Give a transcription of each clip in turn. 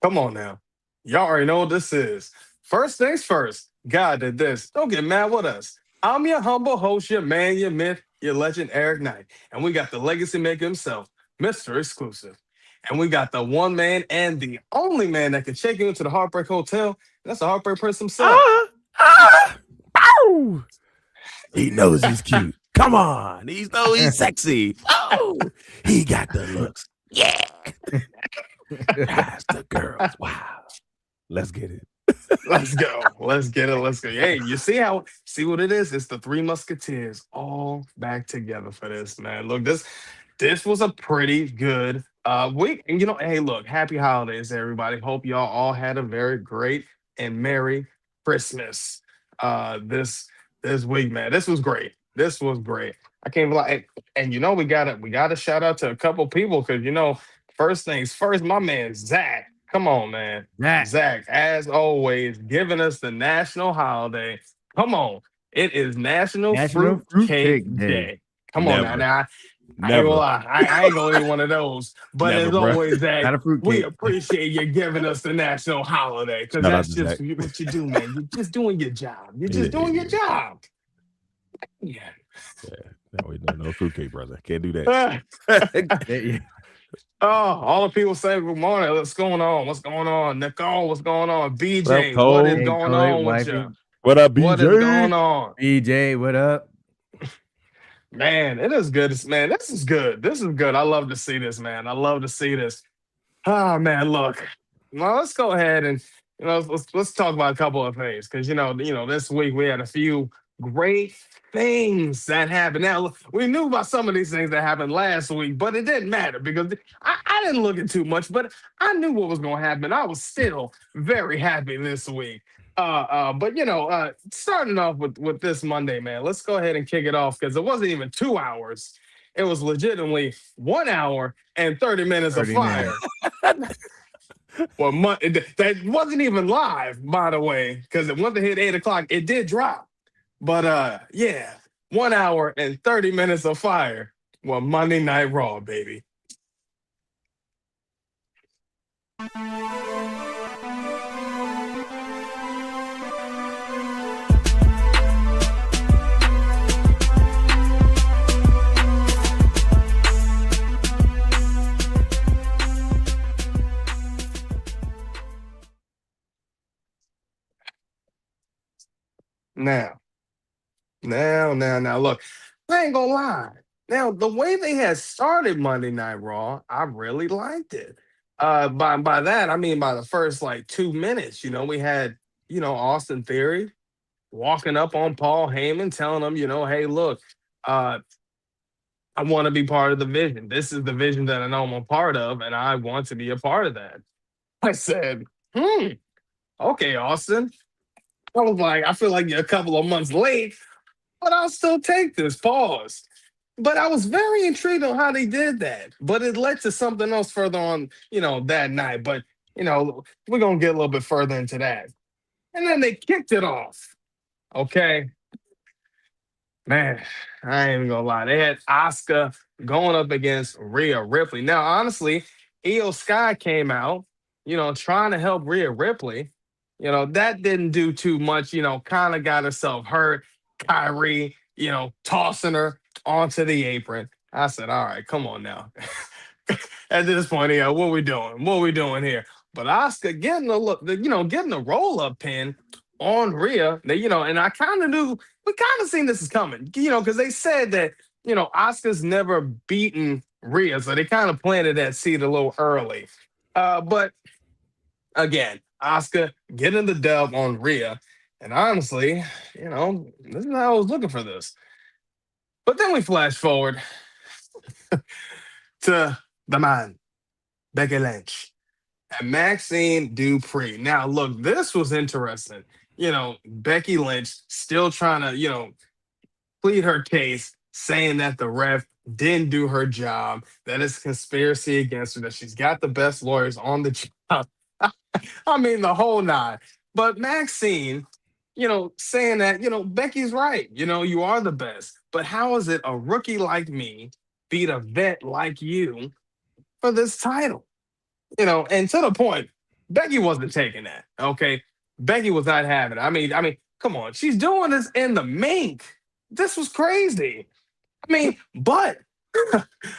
Come on now. Y'all already know what this is. First things first, God did this. Don't get mad with us. I'm your humble host, your man, your myth, your legend, Eric Knight. And we got the legacy maker himself, Mr. Exclusive. And we got the one man and the only man that can check you into the Heartbreak Hotel. That's the Heartbreak Prince himself. Ah, ah, ow. He knows he's cute. Come on. He knows he's sexy. Oh, he got the looks. Yeah. That's the girls. Wow. Let's get it. Let's go. Let's get it. Let's go. Hey, you see what it is? It's the Three Musketeers all back together for this, man. Look, this was a pretty good week. And hey, look, happy holidays, everybody. Hope y'all all had a very great and merry Christmas. This week, man. This was great. This was great. I can't lie. And we gotta shout out to a couple people because first things first, my man Zach. Come on, man. Zach, as always, giving us the national holiday. Come on. It is National Fruitcake Day. Come on now. Now, I ain't gonna lie. I ain't gonna eat one of those. But as always, Zach, we appreciate you giving us the national holiday because that's just what you do, man. You're just doing your job. You're just doing your job. Yeah. No fruitcake, brother. Can't do that. Oh, all the people say good morning. What's going on? What's going on? Nicole, what's going on? BJ, what is going on with you? What up, BJ? What is going on? BJ, what up? Man, it is good. Man, this is good. This is good. I love to see this, man. I love to see this. Ah, man, look. Well, let's go ahead and let's talk about a couple of things because this week we had a few great things that happened. Now we knew about some of these things that happened last week, but it didn't matter because I didn't look at too much, but I knew what was going to happen. I was still very happy this week. But starting off with this Monday, man, let's go ahead and kick it off because it wasn't even 2 hours. It was legitimately 1 hour and 30 minutes of fire. Well, that wasn't even live, by the way, because once it hit 8 o'clock, it did drop. But 1 hour and 30 minutes of fire. Well, Monday Night Raw, baby. Now, look, I ain't gonna lie. Now, the way they had started Monday Night Raw, I really liked it. By that, I mean by the first like 2 minutes, we had, Austin Theory walking up on Paul Heyman, telling him, hey, look, I want to be part of the vision. This is the vision that I know I'm a part of, and I want to be a part of that. I said, okay, Austin. I was like, I feel like you're a couple of months late, but I'll still take this. Pause. But I was very intrigued on how they did that. But it led to something else further on, that night. But, we're going to get a little bit further into that. And then they kicked it off. Okay. Man, I ain't even going to lie. They had Asuka going up against Rhea Ripley. Now, honestly, Io Sky came out, trying to help Rhea Ripley. That didn't do too much, kind of got herself hurt. Kyrie, tossing her onto the apron. I said, all right, come on now. At this point here, what we doing? What we doing here? But Asuka getting a roll-up pin on Rhea. And I kind of knew, we kind of seen this is coming, because they said that, Asuka's never beaten Rhea. So they kind of planted that seed a little early. But again, Asuka getting the dub on Rhea. And honestly, this is how I was looking for this. But then we flash forward to the man, Becky Lynch. and Maxine Dupree. Now, look, this was interesting. Becky Lynch still trying to, plead her case, saying that the ref didn't do her job, that it's conspiracy against her, that she's got the best lawyers on the job. I mean, the whole nine. But Maxine, saying that, Becky's right. You are the best. But how is it a rookie like me beat a vet like you for this title? And to the point, Becky wasn't taking that. Okay. Becky was not having it. I mean, come on. She's doing this in the mink. This was crazy. But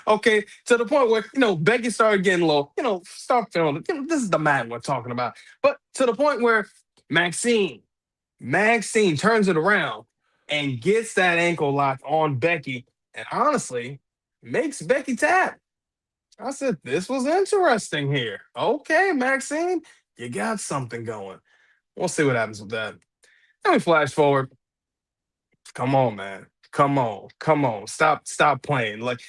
okay, to the point where Becky started getting low. Start feeling. This is the man we're talking about. But to the point where Maxine, Maxine turns it around and gets that ankle lock on Becky, and honestly makes Becky tap. I said this was interesting here. Okay, Maxine, you got something going. We'll see what happens with that. Let me flash forward. Come on, man. Come on. Come on. Stop playing. Like,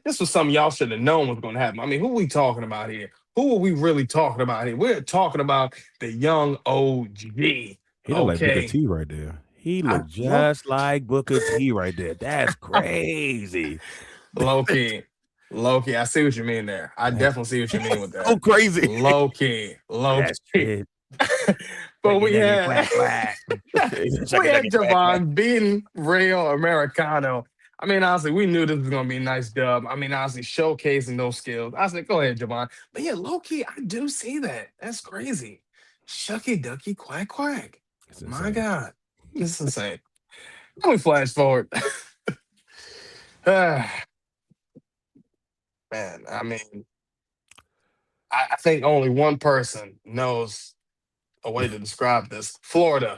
this was something y'all should have known was going to happen. Who are we talking about here? Who are we really talking about here? We're talking about the young OG. He looked like Booker Okay. T right there. He I, looked low, just like Booker T right there. That's crazy. low key. Low key. I see what you mean there. I That's definitely see what you mean with so that. crazy. Low key. Low That's key. it. But Ducky, we ducky, had quack, quack. we Shucky, had ducky, quack, quack. Javon beating Rayo Americano. Honestly, we knew this was gonna be a nice dub. Honestly, showcasing those skills. I said, go ahead, Javon. But yeah, low key, I do see that. That's crazy. Shucky ducky quack quack. It's My insane. God. This is insane. Let me flash forward. Ah, man, I think only one person knows a way to describe this. Florida.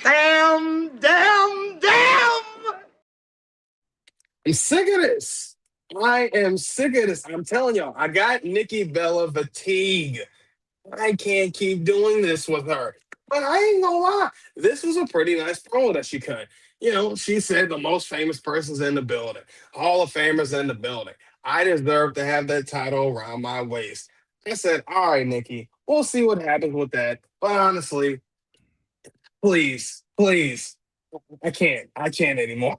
Damn, damn, damn! I'm sick of this. I am sick of this. I'm telling y'all, I got Nikki Bella fatigue. I can't keep doing this with her. But I ain't gonna lie, this was a pretty nice promo that she cut. She said the most famous person's in the building, Hall of Famers in the building. I deserve to have that title around my waist. I said, all right, Nikki, we'll see what happens with that. But honestly, please, please, I can't anymore.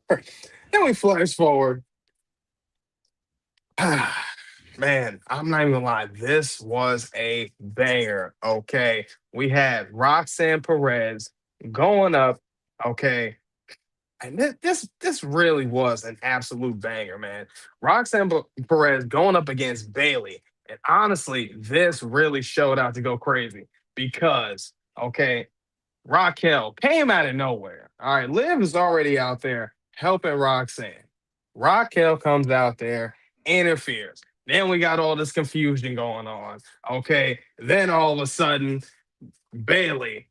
Then we flash forward. Man, I'm not even gonna lie. This was a banger. Okay. We had Roxanne Perez going up. Okay. And this really was an absolute banger, man. Perez going up against Bailey. And honestly, this really showed out to go crazy because, okay, Raquel came out of nowhere. All right, Liv is already out there helping Roxanne. Raquel comes out there, interferes. Then we got all this confusion going on. Okay, then all of a sudden, Bailey,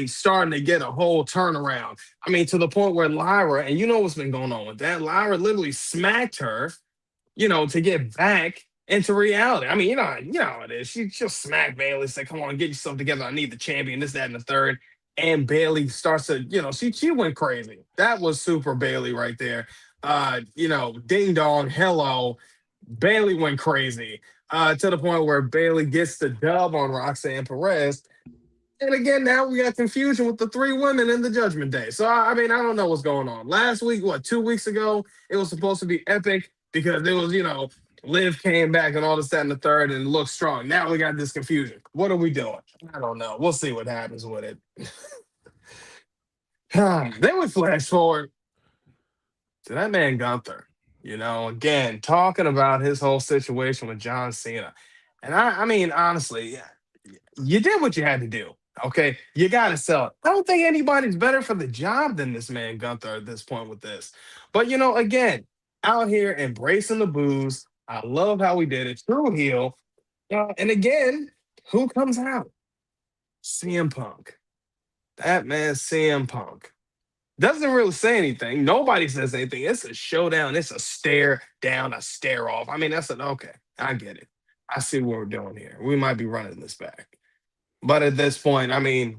starting to get a whole turnaround. To the point where Lyra, and you know what's been going on with that, Lyra literally smacked her to get back into reality. You know how it is. She just smacked Bailey, say, "Come on, get yourself together. I need the champion." This, that, and the third. And Bailey starts to, she went crazy. That was super Bailey right there. Ding dong, hello. Bailey went crazy. To the point where Bailey gets the dub on Roxanne Perez. And again, now we got confusion with the three women in the Judgment Day. So I don't know what's going on. Last week, 2 weeks ago, it was supposed to be epic because it was, Liv came back and all this, that, and the third, and looked strong. Now we got this confusion. What are we doing? I don't know. We'll see what happens with it. Then we flash forward to that man Gunther. Again, talking about his whole situation with John Cena. And honestly, you did what you had to do. Okay, you got to sell it. I don't think anybody's better for the job than this man Gunther at this point with this. But again, out here embracing the booze. I love how we did it. True heel. And again, who comes out? CM Punk. That man, CM Punk. Doesn't really say anything. Nobody says anything. It's a showdown. It's a stare down, a stare off. That's an okay. I get it. I see what we're doing here. We might be running this back. But at this point, are we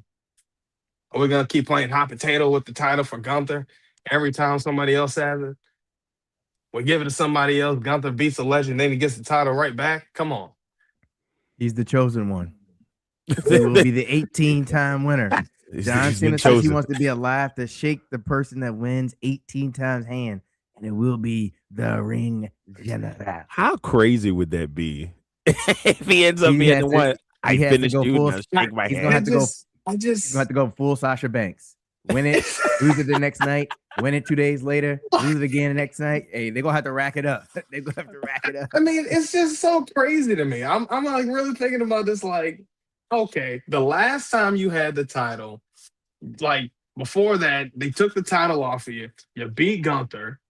gonna keep playing hot potato with the title for Gunther every time somebody else has it? We give it to somebody else. Gunther beats a legend, then he gets the title right back. Come on. He's the chosen one. He will be the 18-time winner. John He's been Cena says he chosen. wants to be alive to shake the person that wins 18 times hand, and it will be the ring general. How crazy would that be if he ends up He being has the to- one? I he has to finished go you full- now. Shake my He's hand. gonna have to go. I He's just gonna have to go full Sasha Banks. Win it, lose it the next night, win it 2 days later, lose it again the next night. Hey, they're gonna have to rack it up. They're gonna have to rack it up. I mean, it's just so crazy to me. I'm like really thinking about this. Like, okay, the last time you had the title, like before that, they took the title off of you. You beat Gunther,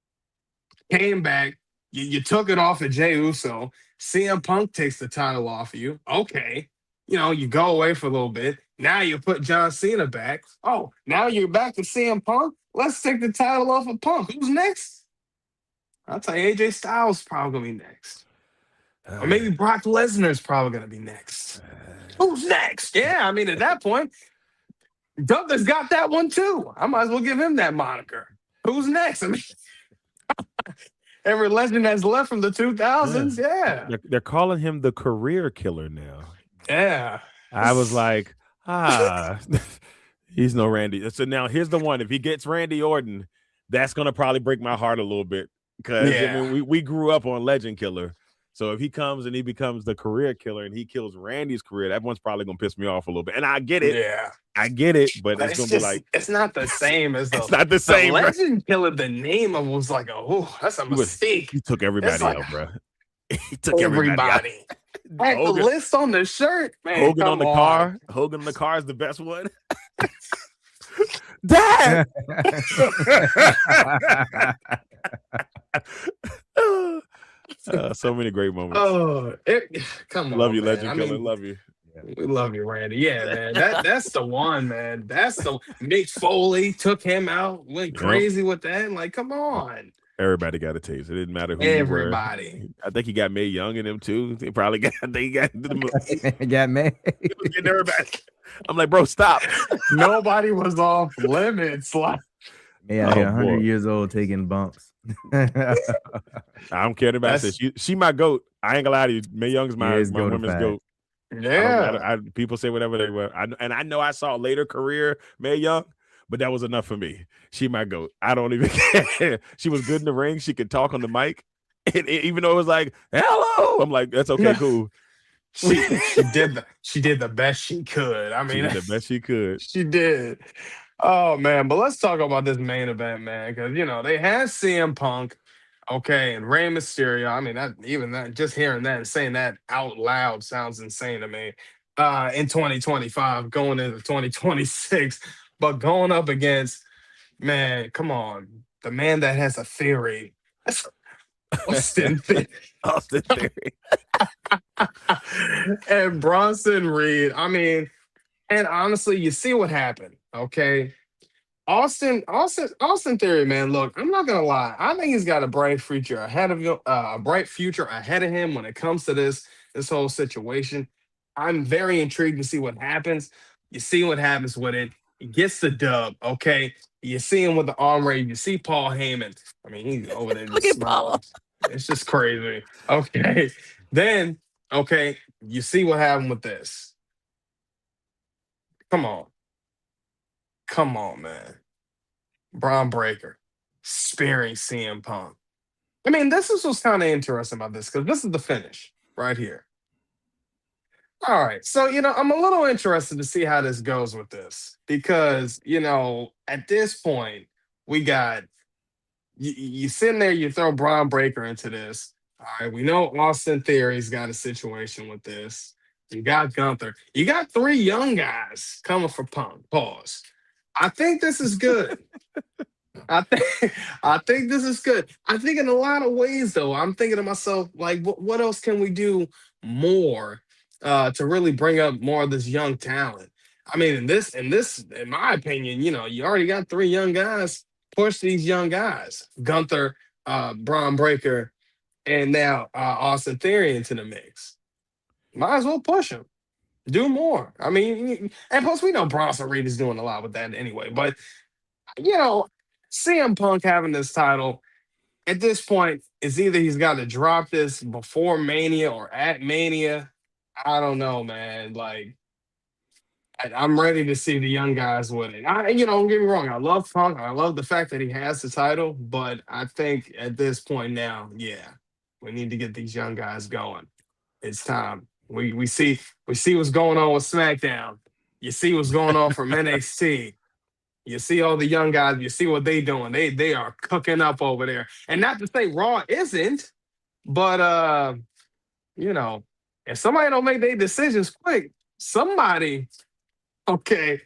came back, you took it off of Jey Uso. CM Punk takes the title off of you. Okay, you go away for a little bit. Now you put John Cena back. Oh, now you're back to CM Punk. Let's take the title off of Punk. Who's next? I'll tell you, AJ Styles is probably gonna be next. Or maybe Brock Lesnar's probably going to be next. Who's next? Yeah, I mean, at that point, Gunther's got that one too. I might as well give him that moniker. Who's next? I mean, every legend that's left from the 2000s, yeah. They're calling him the career killer now. Yeah. I was like, he's no Randy. So now here's the one. If he gets Randy Orton, that's gonna probably break my heart a little bit because I mean, we grew up on Legend Killer. So if he comes and he becomes the career killer and he kills Randy's career, that one's probably gonna piss me off a little bit. And I get it. Yeah. I get it, but it's gonna be like it's not the same as it's not the same. The Legend Killer, the name of was like, oh, that's a mistake. He took everybody like, out, bro. He took everybody out. Had the list on the shirt, man. Hogan on the car. Hogan on the car is the best one. Dad. So many great moments. Oh, come on. Love you, man. Legend Killer. Love you. We love you, Randy. Yeah, man. That's the one, man. That's the Mick Foley took him out, went crazy with that. Like, come on. Everybody got a taste. It didn't matter who everybody. You were. I think he got Mae Young in him too. He probably got. I think he got. Got Mae. He was getting everybody. I'm like, bro, stop. Nobody was off limits. Like, yeah, 100 years old taking bumps. I don't care about this. She my goat. I ain't gonna lie to you. Mae Young's my women's goat. Yeah. People say whatever they were. I know I saw later career Mae Young, but that was enough for me. She my goat. I don't even care. She was good in the ring. She could talk on the mic. And even though it was like, hello, I'm like, that's okay, cool. She did the best she could. I mean, she did the best she could. She did. Oh man, but let's talk about this main event, man, because they had CM Punk, okay, and Rey Mysterio. I mean, just hearing that and saying that out loud sounds insane to me. In 2025, going into 2026, but going up against, man, come on, the man that has a theory. That's Austin Theory. Austin Theory. And Bronson Reed. I mean, and honestly, you see what happened, okay? Austin Theory, man. Look, I'm not gonna lie. I think he's got a bright future ahead of him. When it comes to this whole situation. I'm very intrigued to see what happens. You see what happens with it. He gets the dub, okay? You see him with the arm raid. You see Paul Heyman. I mean, he's over there. Look at Paul. It's just crazy. Okay. Then, okay, you see what happened with this. Come on, man. Braun Breaker spearing CM Punk. I mean, this is what's kind of interesting about this because this is the finish right here. All right. So, I'm a little interested to see how this goes with this because, at this point, we got you sitting there, you throw Braun Breaker into this. All right. We know Austin Theory's got a situation with this. You got Gunther. You got 3 young guys coming for Punk. Pause. I think this is good. I think this is good. I think in a lot of ways, though, I'm thinking to myself, like, what else can we do more to really bring up more of this young talent? I mean, in my opinion, you already got 3 young guys. Push these young guys, Gunther, Braun Breaker, and now Austin Theory into the mix. Might as well push them. Do more. I mean, and plus we know Bronson Reed is doing a lot with that anyway. But CM Punk having this title at this point is either he's got to drop this before Mania or at Mania. I don't know, man. Like I'm ready to see the young guys with it. Don't get me wrong. I love Punk. I love the fact that he has the title, but I think at this point now, yeah, we need to get these young guys going. It's time. We see what's going on with SmackDown. You see what's going on from NXT. You see all the young guys. You see what they doing. They are cooking up over there. And not to say Raw isn't, but you know, if somebody don't make their decisions quick, somebody, okay,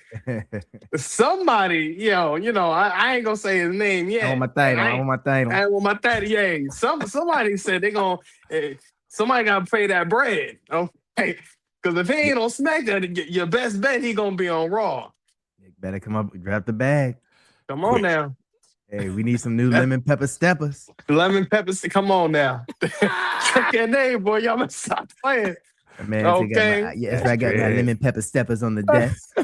somebody, I ain't gonna say his name I want yet, my and title. I want my title. I want my title. Yeah, somebody said they gonna, somebody gotta pay that bread, okay? Because if he ain't on SmackDown, your best bet he gonna be on Raw. Better come up, grab the bag. Come on Quick. now, Hey, we need some new lemon pepper steppers. lemon peppers. Come on now, check that name, boy. Y'all better stop playing. Man, Okay. yes, I got my lemon pepper steppers on the desk.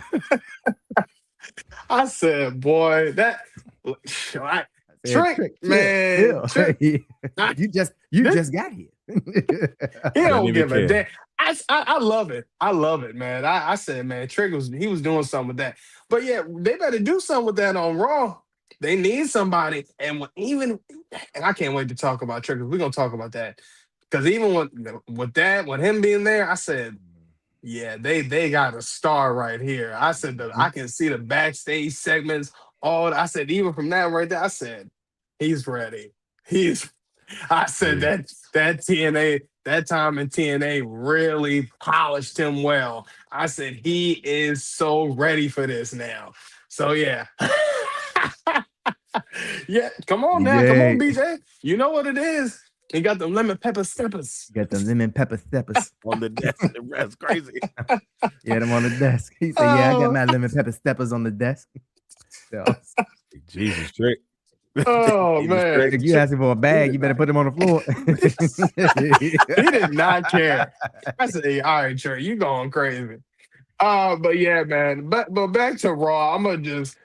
I said, boy, that Trick, man, chill. Trick. you just got here. He don't even give a care. damn. I love it. I love it, man. I said, man, Trick was doing something with that. But yeah, they better do something with that on Raw. They need somebody, and I can't wait to talk about Trick. We're gonna talk about that because even with him being there, I said, yeah, they got a star right here. I said that I can see the backstage segments. I said even from that right there, I said he's ready. I said that TNA that time in TNA really polished him well. I said he is so ready for this now. So yeah. Yeah, come on now. Come on, BJ. You know what it is. He got the lemon pepper steppers. Got the lemon pepper steppers on the desk. That's crazy. Yeah, them on the desk. He said, "Yeah, I got my lemon pepper steppers on the desk." So, Jesus, Trick. Oh Jesus, man, Trick. if you asking for a bag, you better put them on the floor. He did not care. I said, all right, Trey, you going crazy. But yeah, man. But back to Raw. I'm gonna just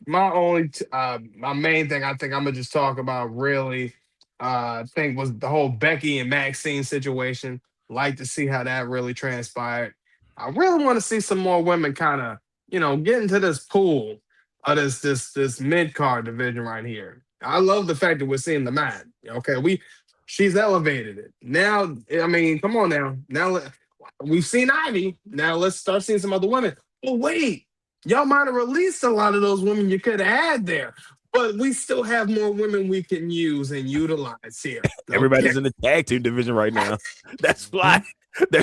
my main thing I think I'm gonna just talk about really I think was the whole Becky and Maxine situation. Like to see how that really transpired. I really want to see some more women kind of, get into this pool of this mid card division right here. I love the fact that we're seeing the man. Okay, she's elevated it. Now, I mean, come on now. Now we've seen Ivy. Now let's start seeing some other women. But wait, y'all might have released a lot of those women you could have had there. But we still have more women we can use and utilize here. Everybody's in the tag team division right now. That's why.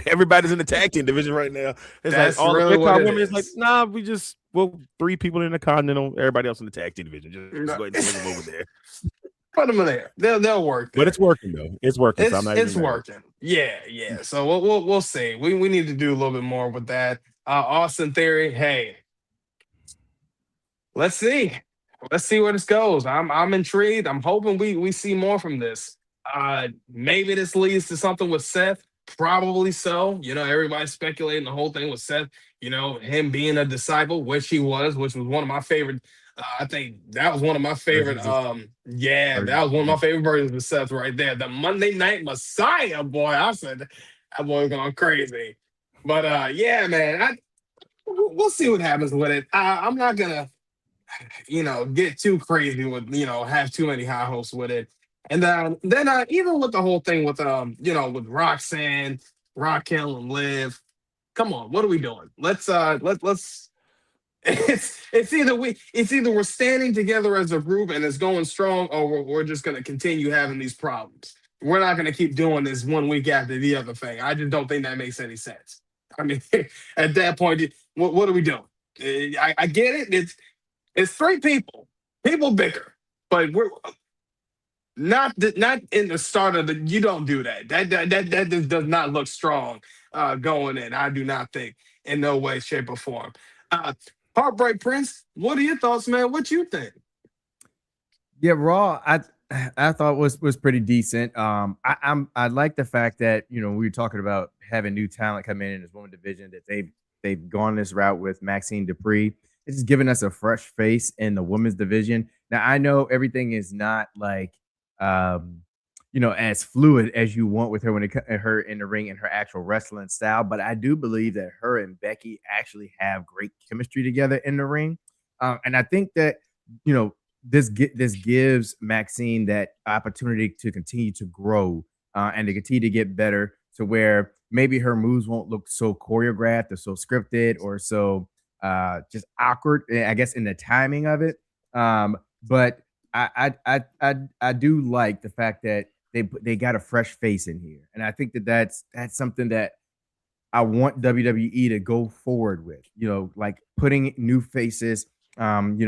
Everybody's in the tag team division right now. It's That's like all really the what mid-card it women. It's like, is. nah, well, 3 people in the continental, everybody else in the tag team division. Just go ahead and swing them over there. Put them in there. They'll work. But it's working though. It's working. So I'm not It's even mad. working. Yeah. So we'll see. We need to do a little bit more with that. Austin Theory. Hey, let's see. Let's see where this goes. I'm intrigued. I'm hoping we see more from this. Maybe this leads to something with Seth. Probably so. Everybody's speculating the whole thing with Seth. Him being a disciple, which he was, which was one of my favorite. I think that was one of my favorite. That was one of my favorite versions of Seth right there. The Monday Night Messiah, boy. I said that boy going crazy. But yeah, man. We'll see what happens with it. I'm not gonna get too crazy with, have too many high hopes with it. And then even with the whole thing with with Roxanne, Raquel, and Liv, come on, what are we doing? Let's it's either we're standing together as a group and it's going strong, or we're just gonna continue having these problems. We're not gonna keep doing this one week after the other thing. I just don't think that makes any sense. I mean, at that point, what are we doing? I get it. It's 3 people. People bicker, but we're not in the start of the. You don't do that. That just does not look strong going in. I do not think in no way, shape, or form. Heartbreak Prince. What are your thoughts, man? What you think? Yeah, Raw. I thought was pretty decent. I like the fact that we were talking about having new talent come in this women division, that they've gone this route with Maxine Dupree. It's just giving us a fresh face in the women's division. Now I know everything is not like as fluid as you want with her when her in the ring and her actual wrestling style. But I do believe that her and Becky actually have great chemistry together in the ring, and I think that this gives Maxine that opportunity to continue to grow and to continue to get better, to where maybe her moves won't look so choreographed or so scripted or so just awkward, I guess, in the timing of it. But I do like the fact that they got a fresh face in here, and I think that that's something that I want WWE to go forward with. Like putting new faces, on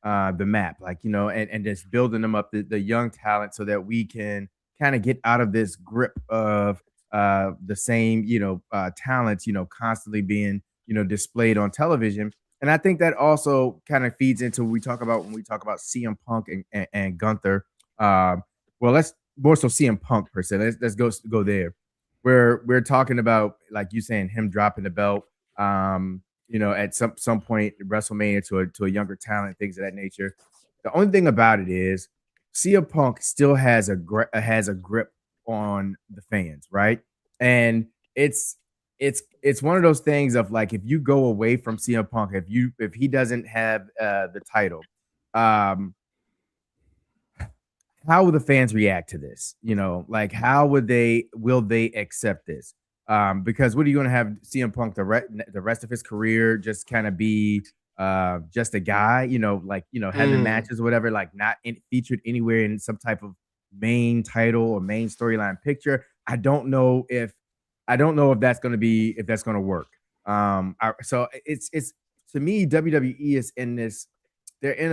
the map, like and just building them up, the young talent, so that we can kind of get out of this grip of the same talents constantly being displayed on television. And I think that also kind of feeds into what we talk about when we talk about CM Punk and Gunther. Well, let's more so CM Punk per se. Let's go there. We're talking about, like you saying, him dropping the belt. At some point WrestleMania to a younger talent, things of that nature. The only thing about it is CM Punk still has a grip on the fans, right? And it's one of those things of, like, if you go away from CM Punk, if he doesn't have the title, how will the fans react to this? Like, how will they accept this? Because what are you going to have CM Punk the rest of his career just kind of be just a guy, having matches or whatever, like not featured anywhere in some type of main title or main storyline picture? I don't know if that's going to work. So it's to me, WWE is in this. They're in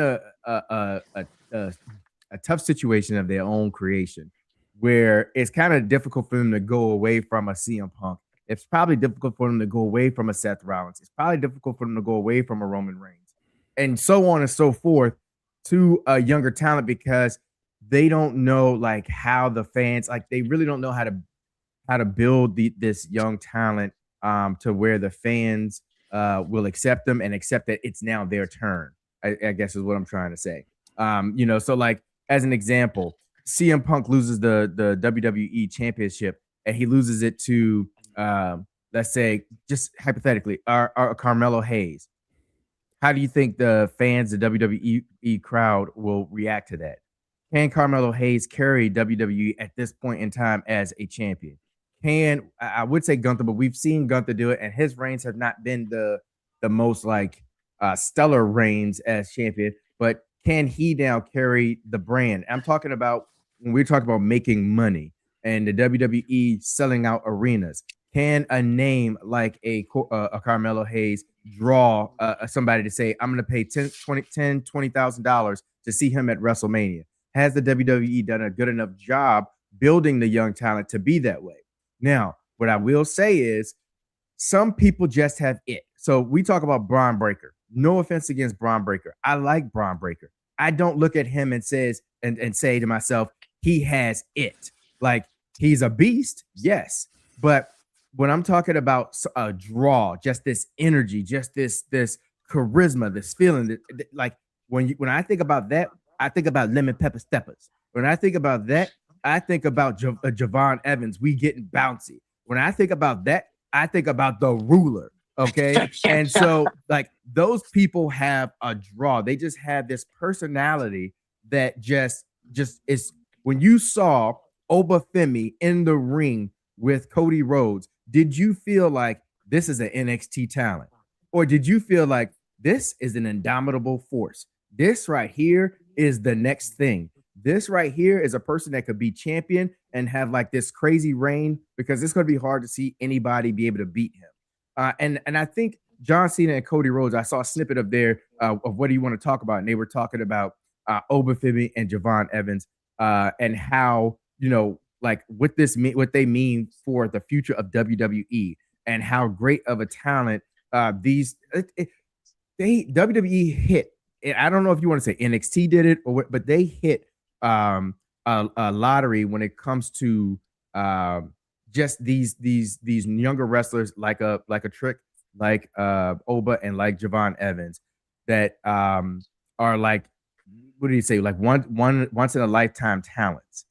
a tough situation of their own creation, where it's kind of difficult for them to go away from a CM Punk. It's probably difficult for them to go away from a Seth Rollins. It's probably difficult for them to go away from a Roman Reigns, and so on and so forth, to a younger talent, because they don't know, like, how the fans, like, they really don't know how to build this young talent to where the fans will accept them and accept that it's now their turn. I guess is what I'm trying to say. So, like, as an example, CM Punk loses the WWE Championship, and he loses it to, let's say, just hypothetically, our Carmelo Hayes. How do you think the fans, the WWE crowd, will react to that? Can Carmelo Hayes carry WWE at this point in time as a champion? I would say Gunther, but we've seen Gunther do it, and his reigns have not been the most, like, stellar reigns as champion. But can he now carry the brand? I'm talking about when we're talking about making money and the WWE selling out arenas. Can a name like a Carmelo Hayes draw somebody to say, I'm going to pay $20,000 to see him at WrestleMania? Has the WWE done a good enough job building the young talent to be that way? Now, what I will say is, some people just have it. So we talk about Braun Breaker. No offense against Braun Breaker. I like Braun Breaker. I don't look at him and say to myself, he has it. Like, he's a beast, yes. But when I'm talking about a draw, just this energy, just this charisma, this feeling, like, when I think about that, I think about lemon pepper steppers. When I think about that, I think about Javon Evans. We getting bouncy. When I think about that, I think about the ruler. Okay. And so, like, those people have a draw. They just have this personality that just is. When you saw Obafemi in the ring with Cody Rhodes, did you feel like this is an NXT talent? Or did you feel like this is an indomitable force? This right here is the next thing. This right here is a person that could be champion and have, like, this crazy reign, because it's going to be hard to see anybody be able to beat him. And I think John Cena and Cody Rhodes, I saw a snippet of what do you want to talk about? And they were talking about Obafemi and Javon Evans and how, like, what they mean for the future of WWE, and how great of a talent WWE hit. I don't know if you want to say NXT did it or what, but they hit a lottery when it comes to just these younger wrestlers, like a Trick, like Oba, and like Javon Evans, that are, like, what do you say, like once in a lifetime talents.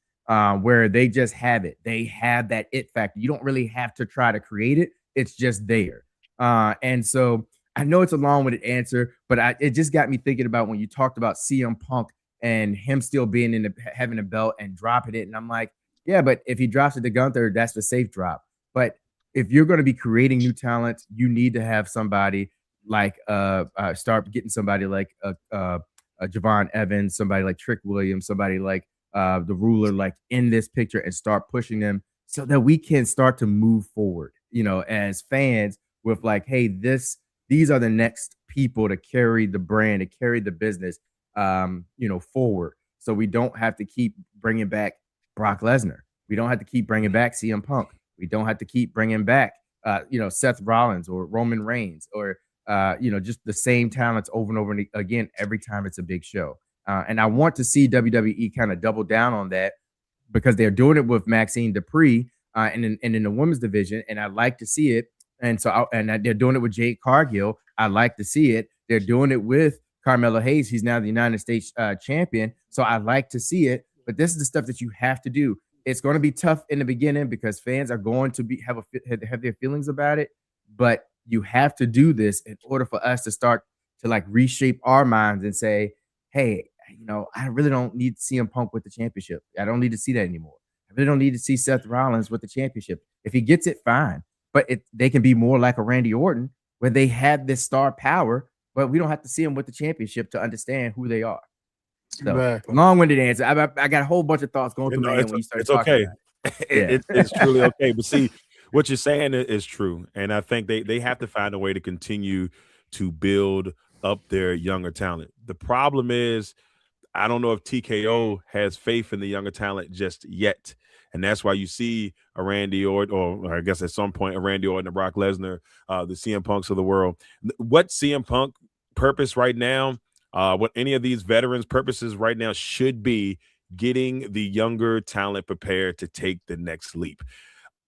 where they just have it. They have that it factor. You don't really have to try to create it. It's just there. And so I know it's a long-winded answer, but it just got me thinking about when you talked about CM Punk and him still being having a belt and dropping it. And I'm like, yeah, but if he drops it to Gunther, that's the safe drop. But if you're going to be creating new talent, you need to have somebody like start getting somebody like Javon Evans, somebody like Trick Williams, somebody like the Ruler, like in this picture, and start pushing them so that we can start to move forward, as fans, with like, hey, these are the next people to carry the brand, to carry the business, forward. So we don't have to keep bringing back Brock Lesnar. We don't have to keep bringing back CM Punk. We don't have to keep bringing back, Seth Rollins or Roman Reigns or, just the same talents over and over again every time it's a big show. And I want to see WWE kind of double down on that because they're doing it with Maxine Dupree and in the women's division, and I like to see it. And so, they're doing it with Jade Cargill. I like to see it. They're doing it with Carmelo Hayes. He's now the United States champion. So I like to see it. But this is the stuff that you have to do. It's going to be tough in the beginning because fans are going to have their feelings about it. But you have to do this in order for us to start to like reshape our minds and say, hey, I really don't need CM Punk with the championship. I don't need to see that anymore. I really don't need to see Seth Rollins with the championship. If he gets it, fine. But they can be more like a Randy Orton where they have this star power, but we don't have to see them with the championship to understand who they are. So Exactly. long-winded answer. I got a whole bunch of thoughts going through my head when you started talking okay. about it. It's truly okay. But see, what you're saying is true. And I think they have to find a way to continue to build up their younger talent. The problem is, I don't know if TKO has faith in the younger talent just yet. And that's why you see a Randy Orton, or I guess at some point a Randy Orton, a Brock Lesnar, the CM Punks of the world. What CM Punk purpose right now, what any of these veterans' purposes right now should be getting the younger talent prepared to take the next leap.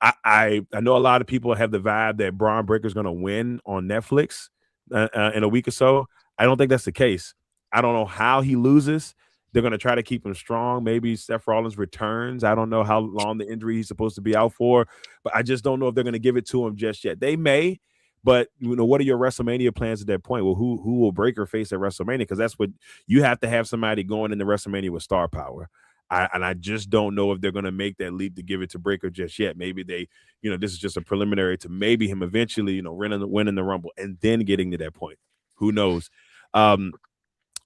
I know a lot of people have the vibe that Braun Breaker is going to win on Netflix in a week or so. I don't think that's the case. I don't know how he loses. They're going to try to keep him strong. Maybe Seth Rollins returns. I don't know how long the injury he's supposed to be out for, but I just don't know if they're going to give it to him just yet. They may, but what are your WrestleMania plans at that point? Well, who will Breaker face at WrestleMania? Because that's what you have to have, somebody going into WrestleMania with star power. I just don't know if they're going to make that leap to give it to Breaker just yet. Maybe they, this is just a preliminary to maybe him eventually, winning the Rumble and then getting to that point. Who knows?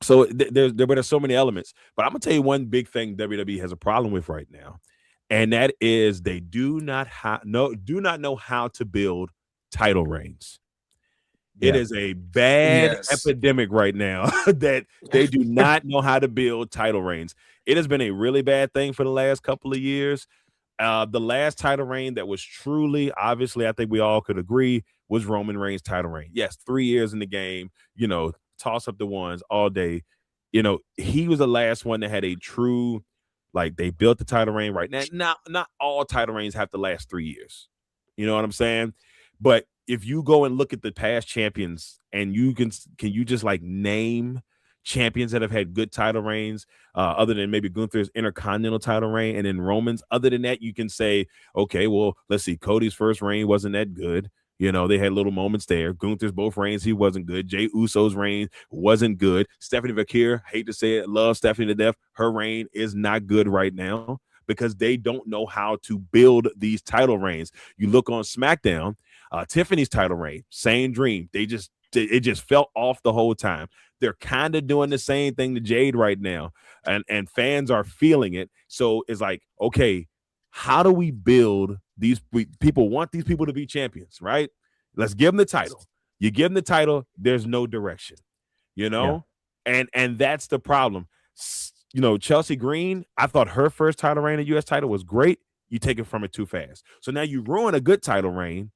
So there's so many elements, but I'm gonna tell you one big thing WWE has a problem with right now, and that is they do not know how to build title reigns. It is a bad epidemic right now that they do not know how to build title reigns. It has been a really bad thing for the last couple of years. The last title reign that was truly, obviously, I think we all could agree, was Roman Reigns' title reign. Yes, 3 years in the game, toss up the ones all day. He was the last one that had a true, like, they built the title reign right now. Not all title reigns have to last 3 years. You know what I'm saying? But if you go and look at the past champions and can you just like name champions that have had good title reigns, other than maybe Gunther's Intercontinental title reign and then Roman's? Other than that, you can say, okay, well, let's see. Cody's first reign wasn't that good. They had little moments there. Gunther's both reigns, he wasn't good. Jey Uso's reign wasn't good. Stephanie Vakir, hate to say it, love Stephanie to death. Her reign is not good right now because they don't know how to build these title reigns. You look on SmackDown, Tiffany's title reign, same dream. It just fell off the whole time. They're kind of doing the same thing to Jade right now, and fans are feeling it. So it's like, okay, how do we build these people? Want these people to be champions, right? Let's give them the title. You give them the title, there's no direction, and that's the problem. Chelsea Green, I thought her first title reign, a U.S. title, was great. You take it from it too fast. So now you ruin a good title reign.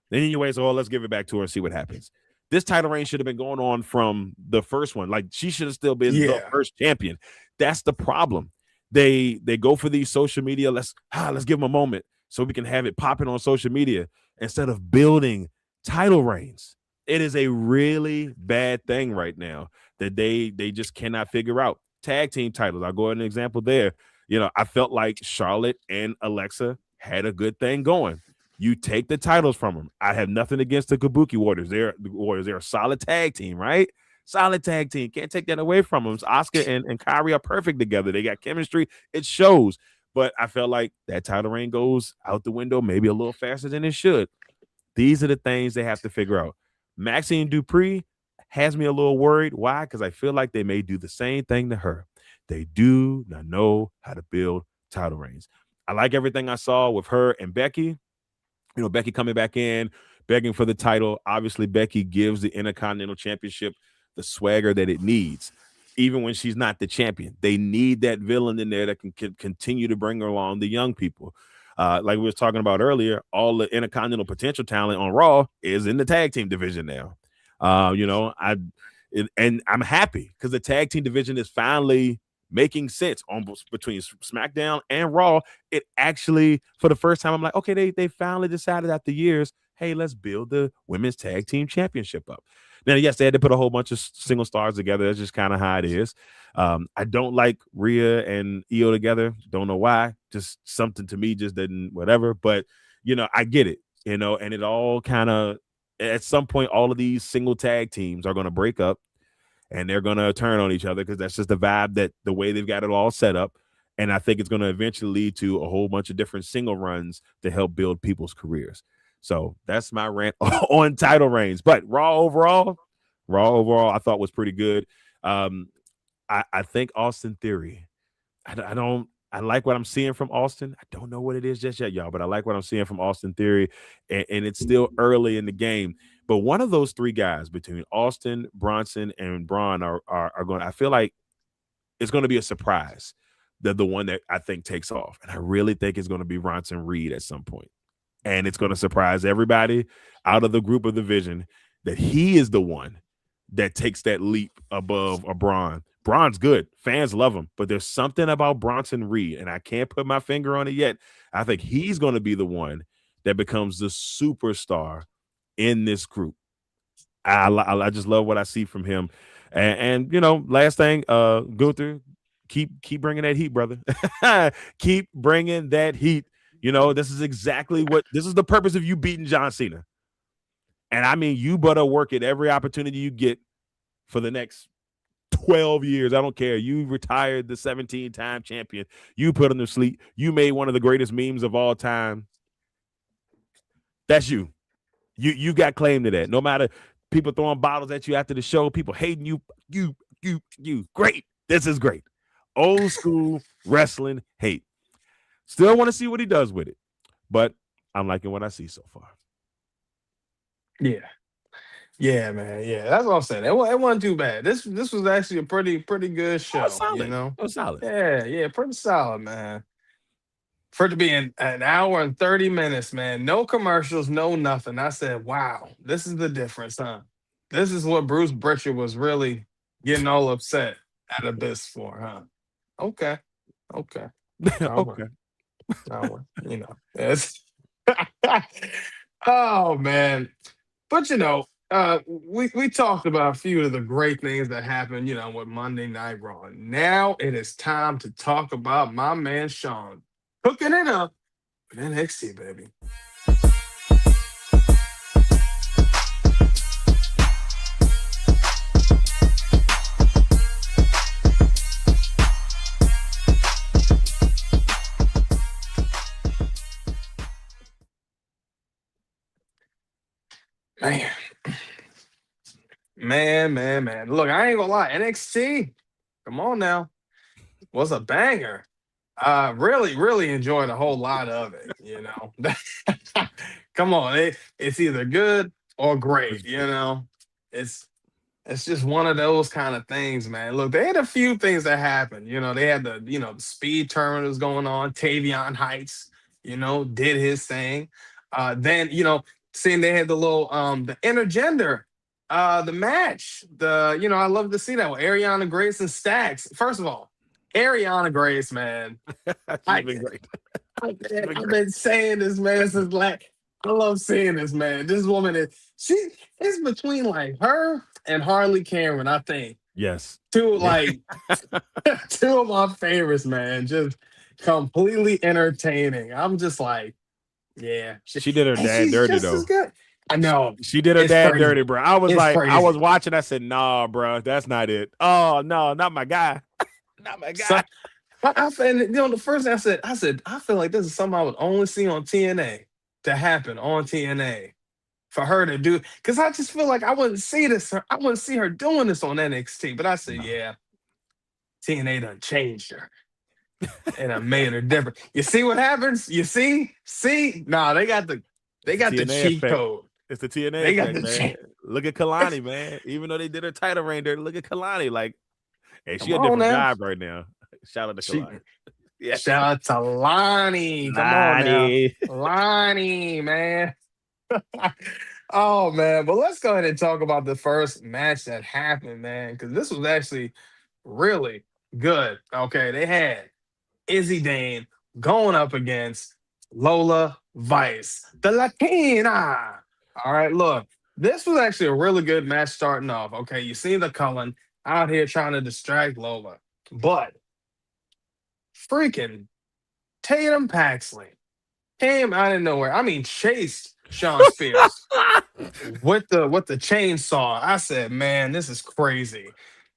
Then you wait, so let's give it back to her and see what happens. This title reign should have been going on from the first one. Like, she should have still been the first champion. That's the problem. They go for these social media. Let's give them a moment so we can have it popping on social media instead of building title reigns. It is a really bad thing right now that they just cannot figure out. Tag team titles, I'll go ahead and example there. I felt like Charlotte and Alexa had a good thing going. You take the titles from them. I have nothing against the Kabuki Warriors. They're a solid tag team, right? Solid tag team. Can't take that away from them. Oscar and Kyrie are perfect together. They got chemistry. It shows. But I felt like that title reign goes out the window maybe a little faster than it should. These are the things they have to figure out. Maxine Dupree has me a little worried. Why? Because I feel like they may do the same thing to her. They do not know how to build title reigns. I like everything I saw with her and Becky. Becky coming back in, begging for the title. Obviously, Becky gives the Intercontinental Championship the swagger that it needs, even when she's not the champion. They need that villain in there that can continue to bring along the young people. Like we was talking about earlier, all the Intercontinental potential talent on Raw is in the tag team division now. And I'm happy because the tag team division is finally making sense on between SmackDown and Raw. It actually, for the first time, I'm like, okay, they finally decided after years, hey, let's build the women's tag team championship up. Now, yes, they had to put a whole bunch of single stars together. That's just kind of how it is. I don't like Rhea and Io together. Don't know why. Just something to me just didn't whatever. But, I get it, and it all kind of, at some point, all of these single tag teams are going to break up and they're going to turn on each other because that's just the vibe, that the way they've got it all set up. And I think it's going to eventually lead to a whole bunch of different single runs to help build people's careers. So that's my rant on title reigns. But Raw overall, I thought was pretty good. I think Austin Theory. I like what I'm seeing from Austin. I don't know what it is just yet, y'all, but I like what I'm seeing from Austin Theory, and it's still early in the game. But one of those three guys between Austin, Bronson, and Braun are going. I feel like it's going to be a surprise. The one that I think takes off, and I really think it's going to be Bronson Reed at some point, and it's going to surprise everybody out of the group of the Vision that he is the one that takes that leap above a Braun. Braun's good. Fans love him. But there's something about Bronson Reed, and I can't put my finger on it yet. I think he's going to be the one that becomes the superstar in this group. I just love what I see from him. And last thing, Gunther, keep bringing that heat, brother. Keep bringing that heat. This is the purpose of you beating John Cena. And I mean, you better work at every opportunity you get for the next 12 years. I don't care. You retired the 17-time champion. You put him to sleep. You made one of the greatest memes of all time. That's you. You got claim to that. No matter people throwing bottles at you after the show, people hating you. You. Great. This is great. Old school wrestling hate. Still want to see what he does with it. But I'm liking what I see so far. Yeah, man. Yeah, that's what I'm saying. It wasn't too bad. This was actually a pretty good show. Solid. It was solid. Yeah, pretty solid, man. For it to be an hour and 30 minutes, man. No commercials, no nothing. I said, wow, this is the difference, huh? This is what Bruce Britcher was really getting all upset at Abyss for, huh? Okay. Okay. It's oh man. But we talked about a few of the great things that happened, with Monday Night Raw. Now it is time to talk about my man Sean hooking it up with NXT, baby. Man. Look, I ain't gonna lie. NXT, come on now, was a banger. Really enjoyed a whole lot of it. Come on, it's either good or great. It's just one of those kind of things, man. Look, they had a few things that happened. They had the speed tournament was going on. Tavion Heights, did his thing. Then seeing they had the little the intergender the match. I love to see that with Ariana Grace and Stacks. First of all, Ariana Grace, man. She's been great. I've been saying this, man, since I love seeing this, man. This woman it's between like her and Harley Cameron, I think. Yes. Two of my favorites, man. Just completely entertaining. I'm just like, yeah, She did her and dad she's dirty just as though. good. I know She did her it's dad crazy. dirty, bro. I was It's like, I was crazy. watching. I said, "Nah, bro, that's not it. Oh no, not my guy, not my So, guy." and the first thing I said, I feel like this is something I would only see on TNA to happen on TNA for her to do. Because I just feel like I wouldn't see this. I wouldn't see her doing this on NXT. But I said, No. yeah, TNA done changed her and I made her different. You see what happens? You see? Nah, they got the TNA cheat effect. code. It's the TNA They got effect, the man. cheat. Look at Kalani, man. Even though they did her title reign there, look at Kalani. Like, hey, she Come a on different now. vibe right now. Shout out to She Kalani. Yes, shout out to Lonnie. Come on now. Kalani. Lonnie, man. Oh man, but let's go ahead and talk about the first match that happened, man, because this was actually really good. Okay, they had Izzy Dane going up against Lola Vice, the Latina. All right, look, this was actually a really good match starting off. Okay, you see the Cullen out here trying to distract Lola, but freaking Tatum Paxley came out of nowhere. I mean, chased Sean Spears with the chainsaw. I said, man, this is crazy.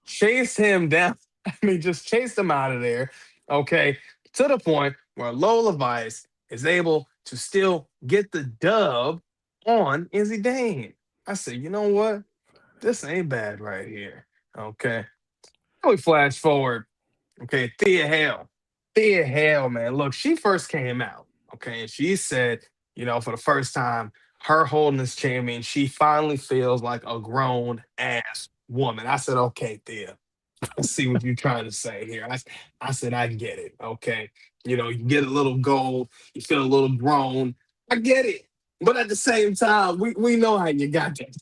Chased him down. I mean, just chased him out of there. Okay. To the point where Lola Vice is able to still get the dub on Izzy Dane. I said, you know what? This ain't bad right here. Okay. We flash forward. Okay, Thea Hale. Thea Hale, man. Look, she first came out. Okay, and she said, for the first time, her holding this champion, she finally feels like a grown ass woman. I said, okay, Thea, let's see what you're trying to say here. I said, I get it. Okay. You get a little gold, you feel a little grown. I get it. But at the same time, we know how you got that.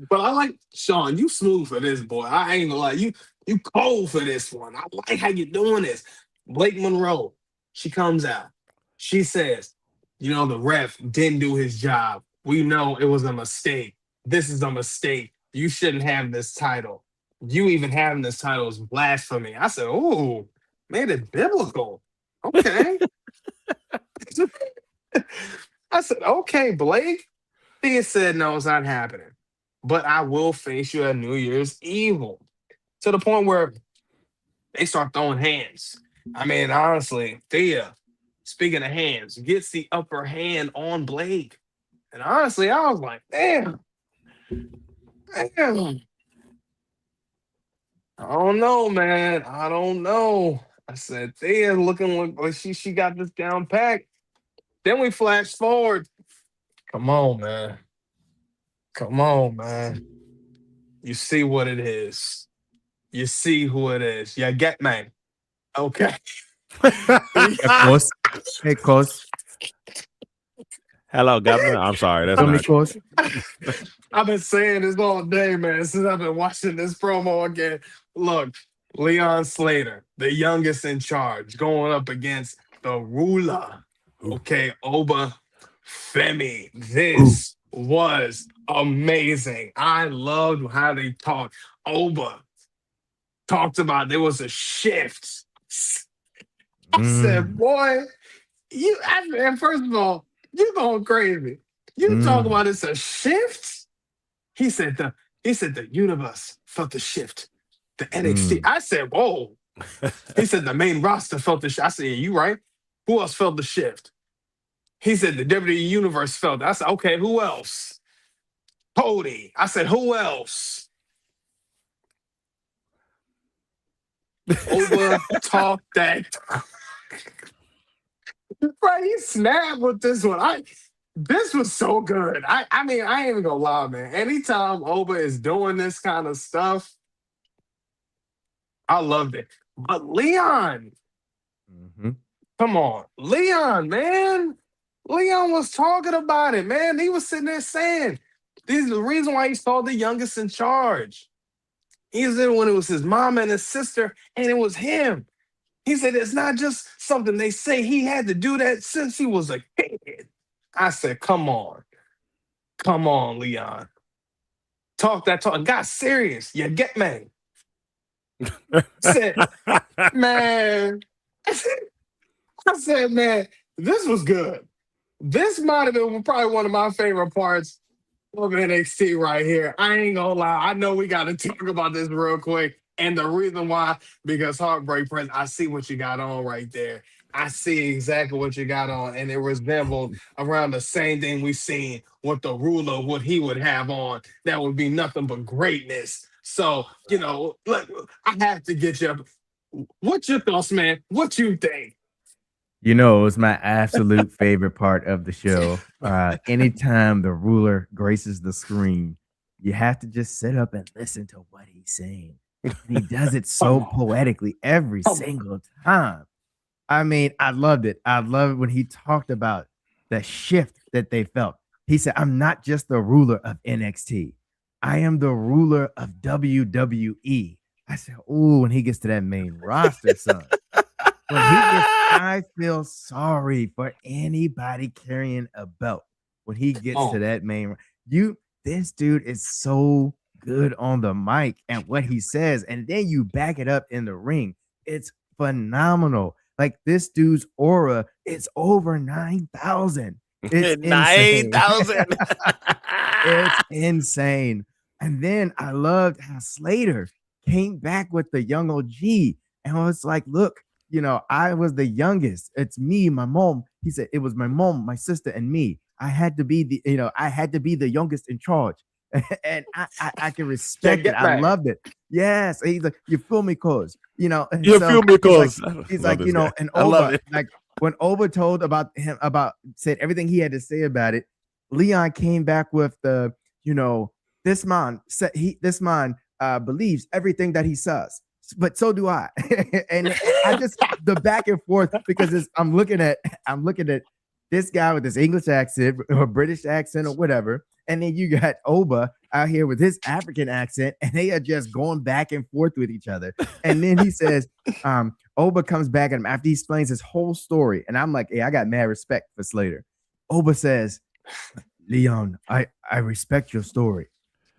But I like Sean. You smooth for this, boy. I ain't gonna lie. You cold for this one. I like how you doing this. Blake Monroe. She comes out. She says, the ref didn't do his job. We know it was a mistake. This is a mistake. You shouldn't have this title. You even having this title is blasphemy. I said, oh, made it biblical. Okay. I said, okay, Blake. He said, no, it's not happening. But I will face you at New Year's Evil. To the point where they start throwing hands. I mean, honestly, Thea, speaking of hands, gets the upper hand on Blake. And honestly, I was like, damn. Damn. I don't know, man. I don't know. I said, Thea looking like she got this down packed. Then we flash forward. Come on, man. Come on, man. You see what it is. You see who it is. You get me. Okay. Of course. Hey, cause. Hello, Governor. I'm sorry. That's Tell me, not. cause. I've been saying this all day, man, since I've been watching this promo again. Look, Leon Slater, the youngest in charge, going up against the ruler. Okay, Oba Femi. This was amazing. I loved how they talked. Oba talked about there was a shift. I said, boy, and first of all, you going crazy. You talk about it's a shift? He said the universe felt the shift. The NXT. I said, whoa. He said the main roster felt the shift. I said, yeah, you right. Who else felt the shift? He said the WWE universe felt it. I said, okay, who else? Cody. I said, who else? Over talk that. Right, he snapped with this one. This was so good. I mean, I ain't even gonna lie, man. Anytime Oba is doing this kind of stuff, I loved it. But Leon, come on, Leon, man. Leon was talking about it, man. He was sitting there saying, "This is the reason why he's called the youngest in charge." He was there when it was his mom and his sister, and it was him. He said it's not just something they say. He had to do that since he was a kid. I said, come on, Leon. Talk that talk. Got serious. You get me. Said, man, I said, man, this was good. This might have been probably one of my favorite parts of NXT right here. I ain't gonna lie. I know we got to talk about this real quick. And the reason why, because Heartbreak Prince, I see what you got on right there. I see exactly what you got on. And it resembled around the same thing we seen with the ruler, what he would have on. That would be nothing but greatness. So, look, I have to get you. What's your thoughts, man? What you think? You know, it was my absolute favorite part of the show. Anytime the ruler graces the screen, you have to just sit up and listen to what he's saying. And he does it so poetically every single time. I mean, I loved it. I loved it when he talked about the shift that they felt. He said, I'm not just the ruler of NXT. I am the ruler of WWE. I said, oh, when he gets to that main roster, son. When he gets, I feel sorry for anybody carrying a belt. When he gets to that main, this dude is so good on the mic and what he says, and then you back it up in the ring. It's phenomenal. Like this dude's aura is over 9,000. It's 9,000. It's insane. And then I loved how Slater came back with the young OG and was like, look, I was the youngest. It's me, my mom. He said it was my mom, my sister, and me. I had to be the youngest in charge. And I can respect it. I loved it. Yes. He's like, you feel me, cause you feel me, cause he's like, and Oba, like when Oba told said everything he had to say about it, Leon came back with the, this man believes everything that he says. But so do I. And I just the back and forth because I'm looking at this guy with this English accent or British accent or whatever. And then you got Oba out here with his African accent, and they are just going back and forth with each other. And then he says, Oba comes back at him after he explains his whole story. And I'm like, hey, I got mad respect for Slater. Oba says, Leon, I respect your story.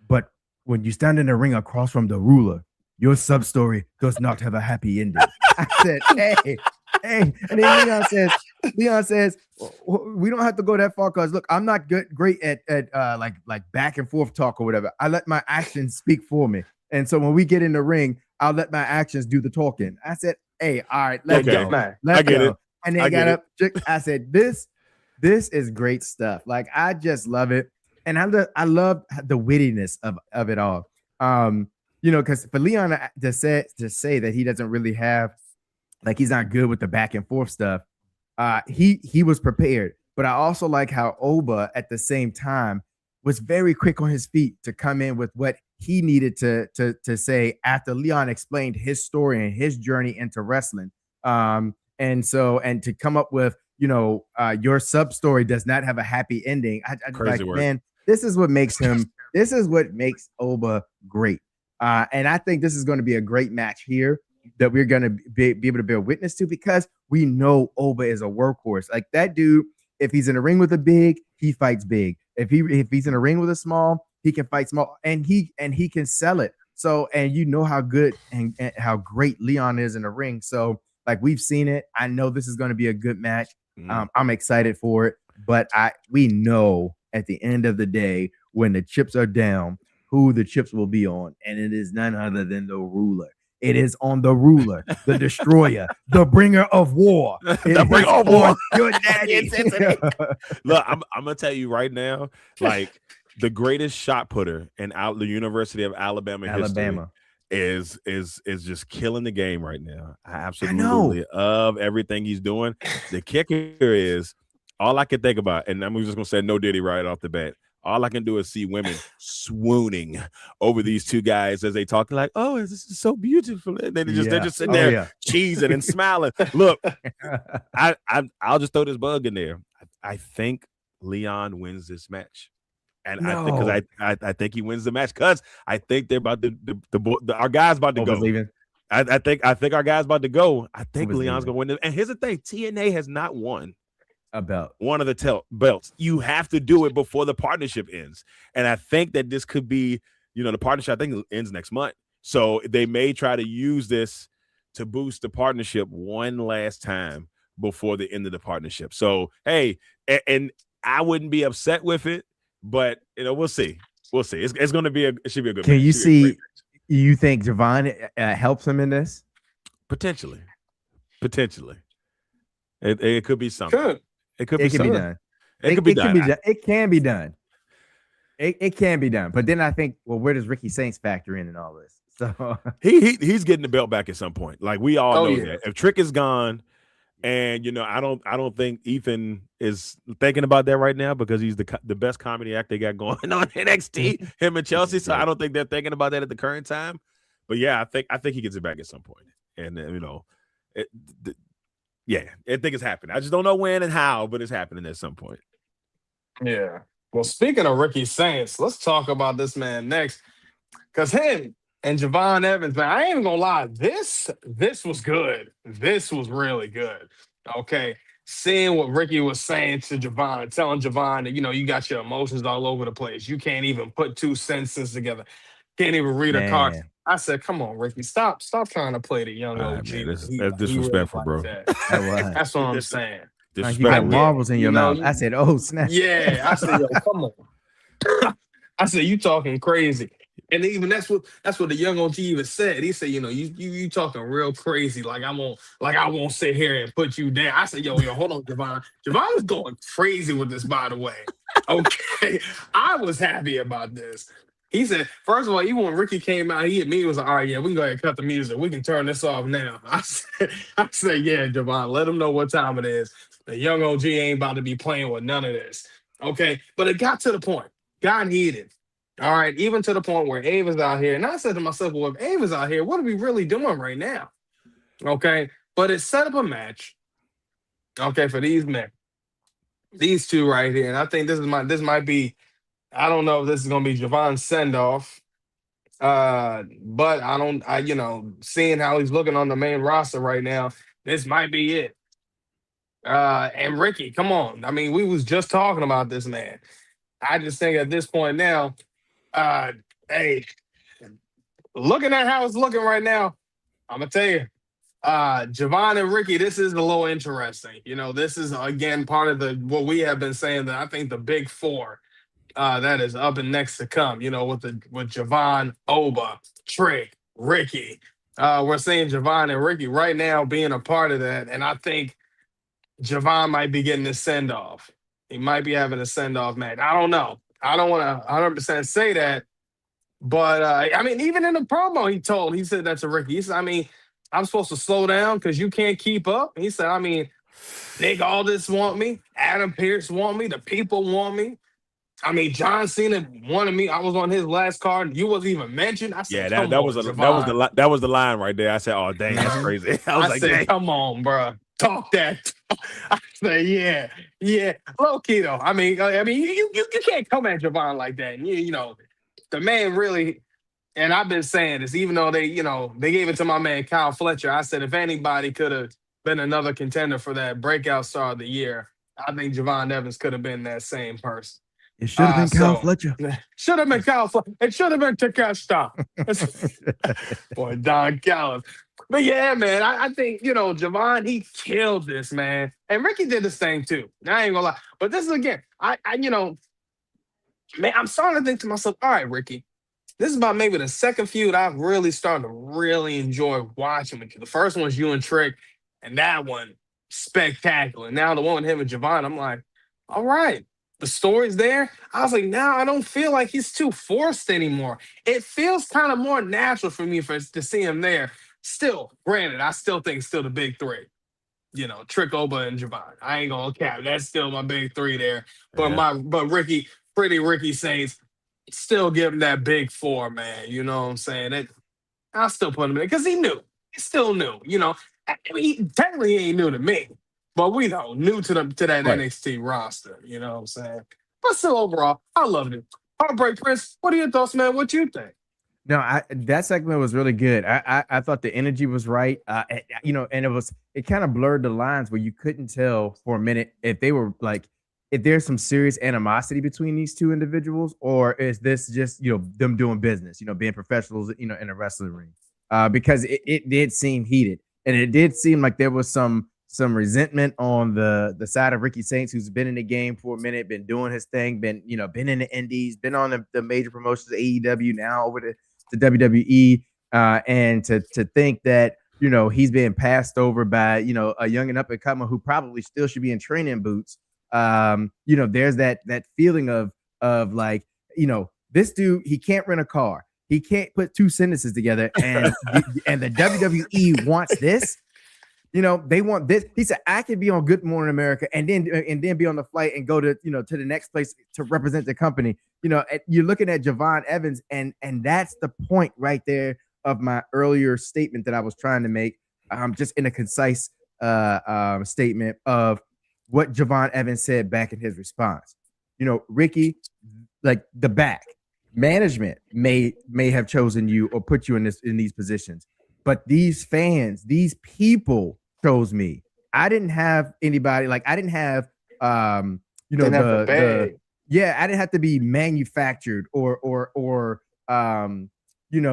But when you stand in the ring across from the ruler, your sub story does not have a happy ending. I said, hey. And then Leon says, we don't have to go that far because look, I'm not great at like back and forth talk or whatever. I let my actions speak for me. And so when we get in the ring, I'll let my actions do the talking. I said, hey, all right, let's go. Let's go. And then got up. I said, this is great stuff. Like, I just love it. And I love the wittiness of it all. Because for Leon to say that he doesn't really have, like, he's not good with the back and forth stuff. He was prepared, but I also like how Oba at the same time was very quick on his feet to come in with what he needed to say after Leon explained his story and his journey into wrestling. And to come up with, your sub story does not have a happy ending. Crazy like, man, this is what makes Oba great. And I think this is going to be a great match here that we're going to be able to bear witness to because we know Oba is a workhorse. Like that dude, if he's in a ring with a big, he fights big. If he's in a ring with a small, he can fight small, and he can sell it. So, and how good and how great Leon is in the ring. So, like, we've seen it. I know this is going to be a good match. I'm excited for it, but we know at the end of the day when the chips are down, who the chips will be on, and it is none other than the ruler. It is on the ruler, the destroyer, the bringer of war. The bringer of war. Your daddy. Look, I'm gonna tell you right now, like the greatest shot putter in the University of Alabama history is just killing the game right now. I absolutely love everything he's doing. The kicker is all I can think about, and I'm just gonna say no Diddy right off the bat. All I can do is see women swooning over these two guys as they talk like, oh, this is so beautiful. And they're just sitting there cheesing and smiling. Look, I'll just throw this bug in there. I think Leon wins this match. And I think he wins the match because I think they're about our guy's about to go. I think our guy's about to go. I think Leon's gonna win this. And here's the thing: TNA has not won a belt, one of the belts. You have to do it before the partnership ends. And I think that this could be, the partnership I think ends next month. So they may try to use this to boost the partnership one last time before the end of the partnership. So, hey, and I wouldn't be upset with it, but we'll see. We'll see. It's going to be it should be a good Can match. you see? You think Javon helps him in this? Potentially. It could be something. Could. It could It be can be something. done. It could be done. It can be done. It can be done. But then I think, well, where does Ricky Saints factor in all this? So he's getting the belt back at some point. Like we all know yeah. that. If Trick is gone, and I don't think Ethan is thinking about that right now because he's the best comedy act they got going on NXT, him and Chelsea. So I don't think they're thinking about that at the current time. But yeah, I think he gets it back at some point. And I think it's happening. I just don't know when and how, but it's happening at some point. Yeah. Well, speaking of Ricky Saints, let's talk about this man next. Because him and Javon Evans, man, I ain't even gonna lie. This was good. This was really good. Okay. Seeing what Ricky was saying to Javon, telling Javon that, you got your emotions all over the place. You can't even put two sentences together. Can't even read a card. I said, come on, Ricky, stop trying to play the young OG. Man, that's disrespectful, bro. That's what I'm saying. You got marbles in your mouth. I said, oh, snap. Yeah. I said, yo, come on. I said, you talking crazy. And even that's what the young OG even said. He said, you talking real crazy. Like I won't sit here and put you down. I said, yo, hold on, Javon. Javon was going crazy with this, by the way. Okay. I was happy about this. He said, first of all, even when Ricky came out, he immediately was like, all right, yeah, we can go ahead and cut the music. We can turn this off now. I said, yeah, Javon, let him know what time it is. The young OG ain't about to be playing with none of this. Okay. But it got to the point. Got heated. All right. Even to the point where Ava's out here. And I said to myself, well, if Ava's out here, what are we really doing right now? Okay. But it set up a match. Okay. For these men. These two right here. And I think this might be, I don't know if this is going to be Javon's send-off. But seeing how he's looking on the main roster right now, this might be it. And Ricky, come on. I mean, we was just talking about this man. I just think at this point now, hey, looking at how it's looking right now, I'm gonna tell you, Javon and Ricky, this is a little interesting. This is again part of what we have been saying, that I think the big four that is up and next to come. With Javon, Oba, Trick, Ricky. We're seeing Javon and Ricky right now being a part of that, and I think Javon might be getting a send-off. He might be having a send-off match. I don't know. I don't want to 100% say that. But, I mean, even in the promo, he said that to Ricky. He said, I mean, I'm supposed to slow down because you can't keep up. He said, I mean, Nick Aldis want me. Adam Pearce want me. The people want me. I mean, John Cena wanted me. I was on his last card. You wasn't even mentioned. I said, that was the line right there. I said, oh, dang, that's crazy. I said, dang. Come on, bro. Talk that. I say, yeah. Low key though. I mean, you can't come at Javon like that. And the man really. And I've been saying this, even though they gave it to my man Kyle Fletcher. I said if anybody could have been another contender for that breakout star of the year, I think Javon Evans could have been that same person. It should have been Kyle Fletcher. Should have been Kyle Fletcher. It should have been Takeshita. Boy, Don Callis. But yeah, man, I think, Javon, he killed this, man. And Ricky did this thing too. I ain't gonna lie. But this is, again, man, I'm starting to think to myself, all right, Ricky, this is about maybe the second feud I've really started to really enjoy watching with you. The first one's you and Trick, and that one, spectacular. Now the one with him and Javon, I'm like, all right. The story's there. I was like, now I don't feel like he's too forced anymore. It feels kind of more natural for me to see him there. Still, granted, I still think still the big three. Trick, Oba, and Javon. I ain't gonna cap. That's still my big three there. But Ricky, pretty Ricky Saints, still give him that big four, man. You know what I'm saying? I'll still put him in because he knew. He still knew. I mean, he technically ain't new to me. But we know, new to that right. NXT roster, you know what I'm saying? But still, overall, I loved it. Heartbreak Prince, what are your thoughts, man? What you think? No, that segment was really good. I thought the energy was right. And it kind of blurred the lines where you couldn't tell for a minute if they were like, if there's some serious animosity between these two individuals, or is this just, them doing business, being professionals, in a wrestling ring? Because it did seem heated. And it did seem like there was some resentment on the side of Ricky Saints, who's been in the game for a minute, been doing his thing, been in the indies, been on the major promotions, AEW, now over to WWE, and to think that he's being passed over by a young and up and comer who probably still should be in training boots. There's that feeling of like, this dude, he can't rent a car, he can't put two sentences together, and the WWE wants this. They want this. He said, I could be on Good Morning America and then be on the flight and go to to the next place to represent the company. You're looking at Javon Evans, and that's the point right there of my earlier statement that I was trying to make, just in a concise statement of what Javon Evans said back in his response. Ricky, like, the back management may have chosen you or put you in these positions, but these fans, these people chose me. I didn't have anybody, like, I didn't have I didn't have to be manufactured or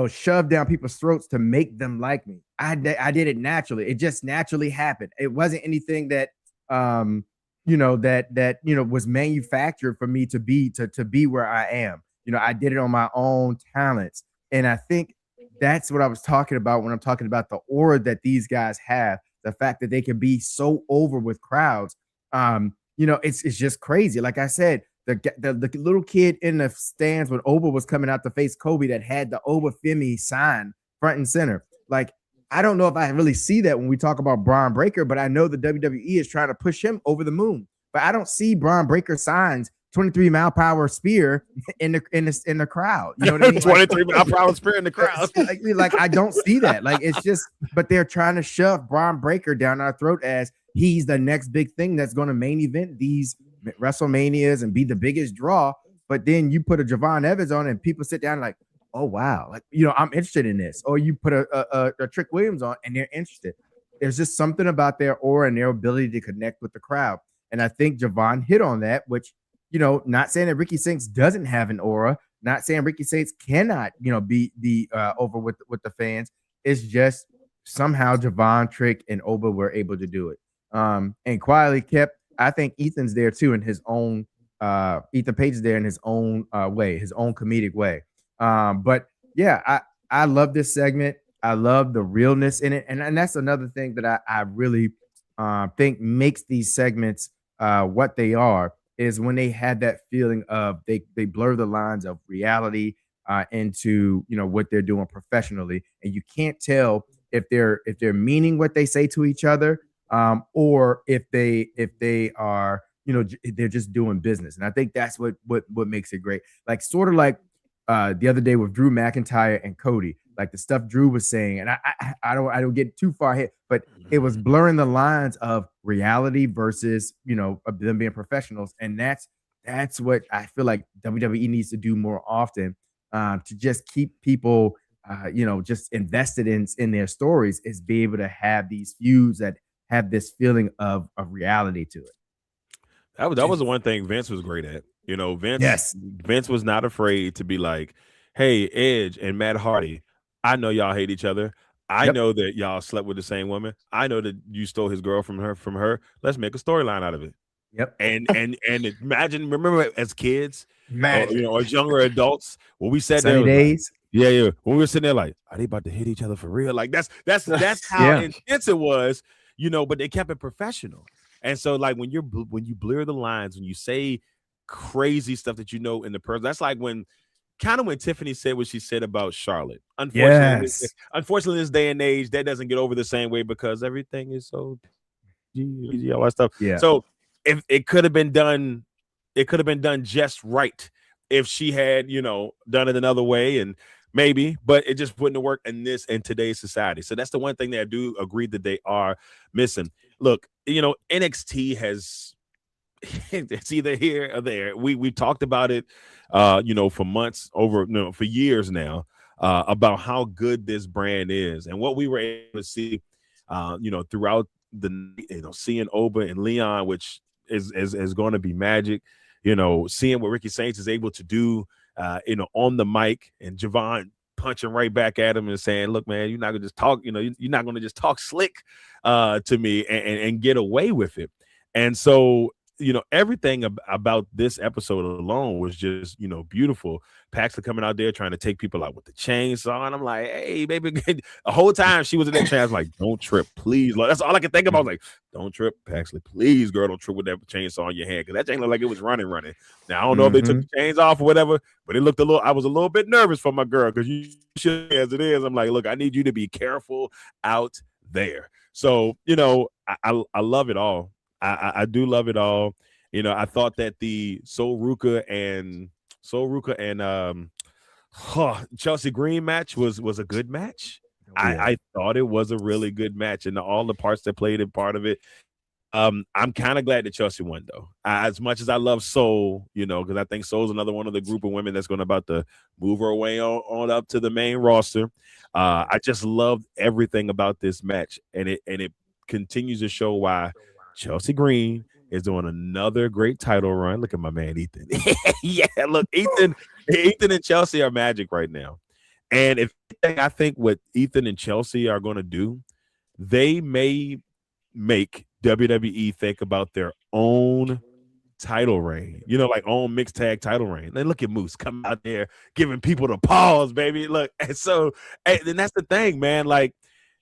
shoved down people's throats to make them like me. I did it naturally. It just naturally happened. It wasn't anything that was manufactured for me to be where I am. I did it on my own talents. And I think that's what I was talking about when I'm talking about the aura that these guys have, the fact that they can be so over with crowds. It's just crazy. Like I said, the little kid in the stands when Oba was coming out to face Kobe that had the Oba Femi sign front and center. Like, I don't know if I really see that when we talk about Braun Breaker, but I know the WWE is trying to push him over the moon. But I don't see Braun Breaker signs 23-mile-per-hour spear in the crowd. You know what I mean? 23-mile-per-hour spear in the crowd. Like, I don't see that. Like, it's just, but they're trying to shove Braun Breaker down our throat as he's the next big thing that's going to main event these WrestleManias and be the biggest draw. But then you put a Javon Evans on and people sit down like, oh wow, like, I'm interested in this. Or you put a Trick Williams on and they're interested. There's just something about their aura and their ability to connect with the crowd. And I think Javon hit on that, which, not saying that Ricky Saints doesn't have an aura, not saying Ricky Saints cannot, be over with the fans. It's just somehow Javon, Trick, and Oba were able to do it. And quietly kept, I think Ethan's there too in his own, Ethan Page is there in his own way, his own comedic way. But yeah, I love this segment. I love the realness in it. And that's another thing that I really think makes these segments what they are, is when they had that feeling of they blur the lines of reality into what they're doing professionally, and you can't tell if they're meaning what they say to each other, or if they are they're just doing business. And I think that's what makes it great. Like, sort of like the other day with Drew McIntyre and Cody, like the stuff Drew was saying, and I don't get too far ahead, but it was blurring the lines of reality versus of them being professionals. And that's what I feel like WWE needs to do more often, to just keep people just invested in their stories, is be able to have these feuds that have this feeling of reality to it. That was the one thing Vince was great at. Vince was not afraid to be like, hey, Edge and Matt Hardy, I know y'all hate each other. I know that y'all slept with the same woman. I know that you stole his girl from her. Let's make a storyline out of it. Yep. And imagine, remember as kids, as younger adults, when we said Sunny days. Like, yeah. When we were sitting there like, are they about to hit each other for real? Like that's how intense it was, but they kept it professional. And so, like, when you blur the lines, when you say crazy stuff that in the person, that's like when Tiffany said what she said about Charlotte. Unfortunately, in this day and age, that doesn't get over the same way because everything is so easy, all that stuff. Yeah. So if it could have been done, just right if she had, done it another way, and maybe, but it just wouldn't have worked in today's society. So that's the one thing that I do agree that they are missing. Look, NXT has, it's either here or there. We talked about it, for months, for years now, about how good this brand is and what we were able to see, throughout the, seeing Oba and Leon, which is going to be magic. Seeing what Ricky Saints is able to do, on the mic, and Javon punching right back at him and saying, "Look, man, you're not gonna just talk. You're not gonna just talk slick to me and get away with it." And so, everything about this episode alone was just, beautiful. Paxton coming out there trying to take people out with the chainsaw, and I'm like, "Hey, baby!" The whole time she was in that chair, I was like, "Don't trip, please." Like, that's all I could think about. I was like, "Don't trip, Paxton, please, girl, don't trip with that chainsaw in your hand," because that chain looked like it was running. Now I don't know if they took the chains off or whatever, but it looked a little. I was a little bit nervous for my girl because you should, as it is. I'm like, "Look, I need you to be careful out there." So, I love it all. I do love it all. I thought that the Sol Ruka and Chelsea Green match was a good match. I thought it was a really good match, and all the parts that played in part of it. I'm kind of glad that Chelsea won, though. As much as I love Sol, because I think Sol's another one of the group of women that's going about to move her way on up to the main roster. I just loved everything about this match, and it continues to show why Chelsea Green is doing another great title run. Look at my man Ethan. Yeah, look, Ethan and Chelsea are magic right now. And I think what Ethan and Chelsea are going to do, they may make WWE think about their own title reign, like own mixed tag title reign. Then look at Moose come out there giving people the pause, baby. Look, and that's the thing, man. Like,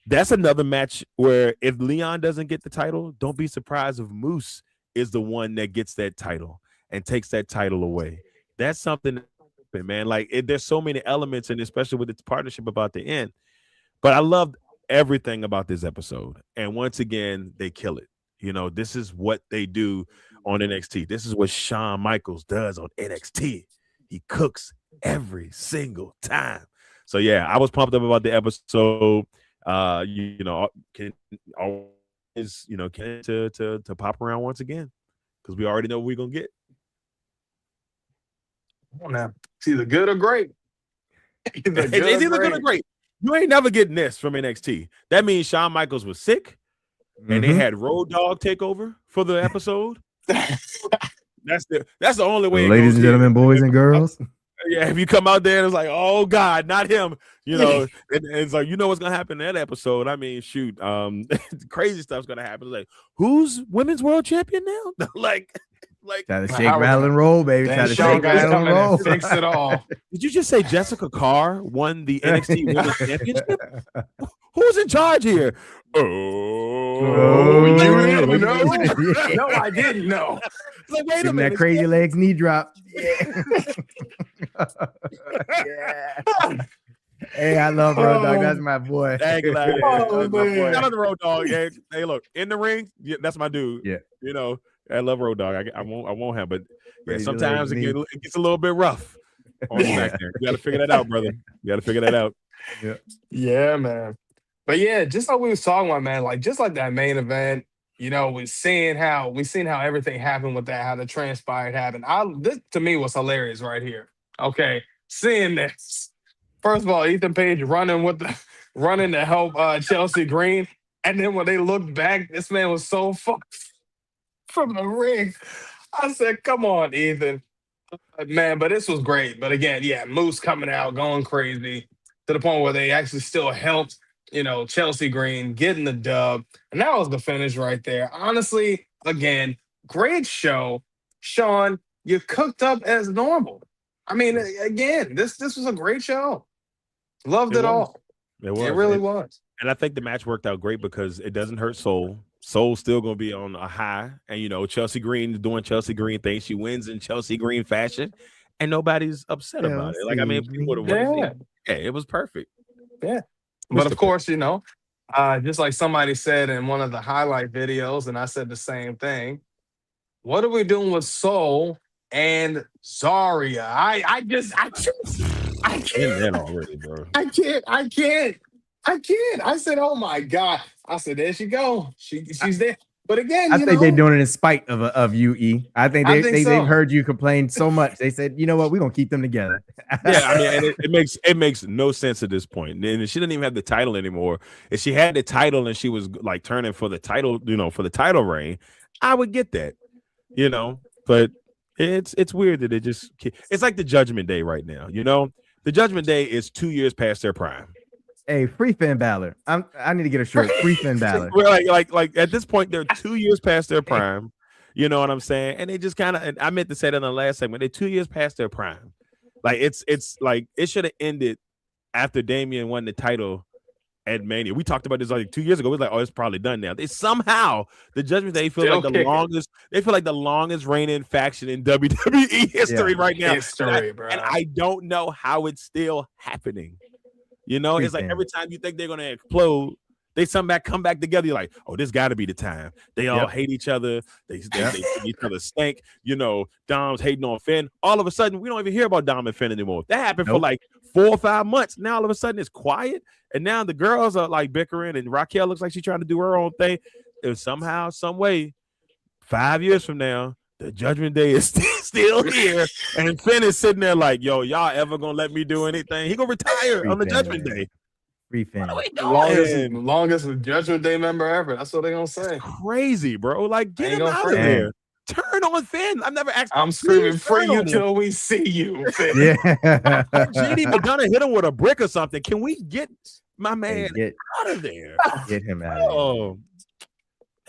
that's another match where if Leon doesn't get the title, don't be surprised if Moose is the one that gets that title and takes that title away. That's something, man. Like, there's so many elements, and especially with its partnership about the end. But I loved everything about this episode. And once again, they kill it. This is what they do on NXT. This is what Shawn Michaels does on NXT. He cooks every single time. So, yeah, I was pumped up about the episode. Can always, can to pop around once again because we already know what we're going to get. Come on now. It's either good or great. It's either good or great. You ain't never getting this from NXT. That means Shawn Michaels was sick and they had Road Dogg take over for the episode. That's the only way. Ladies and gentlemen, boys and girls. Yeah, if you come out there and it's like, oh God, not him, and it's like, what's gonna happen in that episode. I mean, shoot, crazy stuff's gonna happen. It's like, who's women's world champion now? like try to shake, rattle, and roll, baby. Try to shake, rattle, and roll. Fix it all. Did you just say Jessica Carr won the NXT Women's Championship? Who's in charge here? Oh, you didn't know? No, I didn't know. Like, wait a minute. That crazy legs knee drop. Yeah. Hey, I love Road Dogg. That's my boy. Shout out to Road Dogg. Hey, look, in the ring, that's my dude. Yeah. I love Road Dogg. I won't have, but sometimes it gets a little bit rough on SmackDown. You got to figure that out, brother. You got to figure that out. Yeah, man. But yeah, just like we was talking about, man, like just like that main event, we seen how everything happened with that, how the transpired happened. This to me was hilarious right here. Okay, seeing this. First of all, Ethan Page running to help Chelsea Green, and then when they looked back, this man was so fucked from the ring. I said, "Come on, Ethan, man." But this was great. But again, yeah, Moose coming out, going crazy to the point where they actually still helped, Chelsea Green getting the dub, and that was the finish right there. Honestly, again, great show, Sean. You cooked up as normal. I mean, again, this was a great show. Loved it all. It was. It really was. And I think the match worked out great because it doesn't hurt Sol. Sol's still going to be on a high. And, Chelsea Green is doing Chelsea Green things. She wins in Chelsea Green fashion. And nobody's upset about it. Like, I mean, people would have it was perfect. Yeah. But of course, just like somebody said in one of the highlight videos, and I said the same thing, what are we doing with Sol and Zarya? I can't. That already, bro. I can't. I said, oh my God. I said, there she go. She's there. But again, I think they're doing it in spite of UE. I think they've heard you complain so much. They said, you know what, we're gonna keep them together. Yeah, I mean, and it makes no sense at this point. And she didn't even have the title anymore. If she had the title and she was like turning for the title, for the title reign, I would get that. But it's weird that it's like the Judgment Day right now. The Judgment Day is 2 years past their prime. Hey, free Finn Balor. I need to get a shirt. Free Finn Balor. like at this point, they're 2 years past their prime. You know what I'm saying? And they just kind of, and I meant to say that in the last segment, they're 2 years past their prime. Like it's like it should have ended after Damian won the title at Mania. We talked about this like 2 years ago. It was like, oh, it's probably done now. They somehow the Judgment Day feel like the longest. They feel like the longest reigning faction in WWE history right now. Bro. And I don't know how it's still happening. You know, it's like every time you think they're gonna explode, they come back together. You're like, oh, this got to be the time. They all hate each other. They each other stank. You know, Dom's hating on Finn. All of a sudden, we don't even hear about Dom and Finn anymore. That happened for like 4 or 5 months. Now all of a sudden it's quiet, and now the girls are like bickering, and Raquel looks like she's trying to do her own thing. And somehow, some way, 5 years from now, the Judgment Day is still here, and Finn is sitting there like, yo, y'all ever gonna let me do anything? He gonna retire on the Judgment Day. Free Finn. Longest Judgment Day member ever. That's what they're gonna say. Crazy, bro. Like, get him out of there. Turn on Finn. I've never asked. I'm screaming free you till we see you, Finn. Yeah. JD McDonough hit him with a brick or something. Can we get my man out of there? Get him out of there. Oh,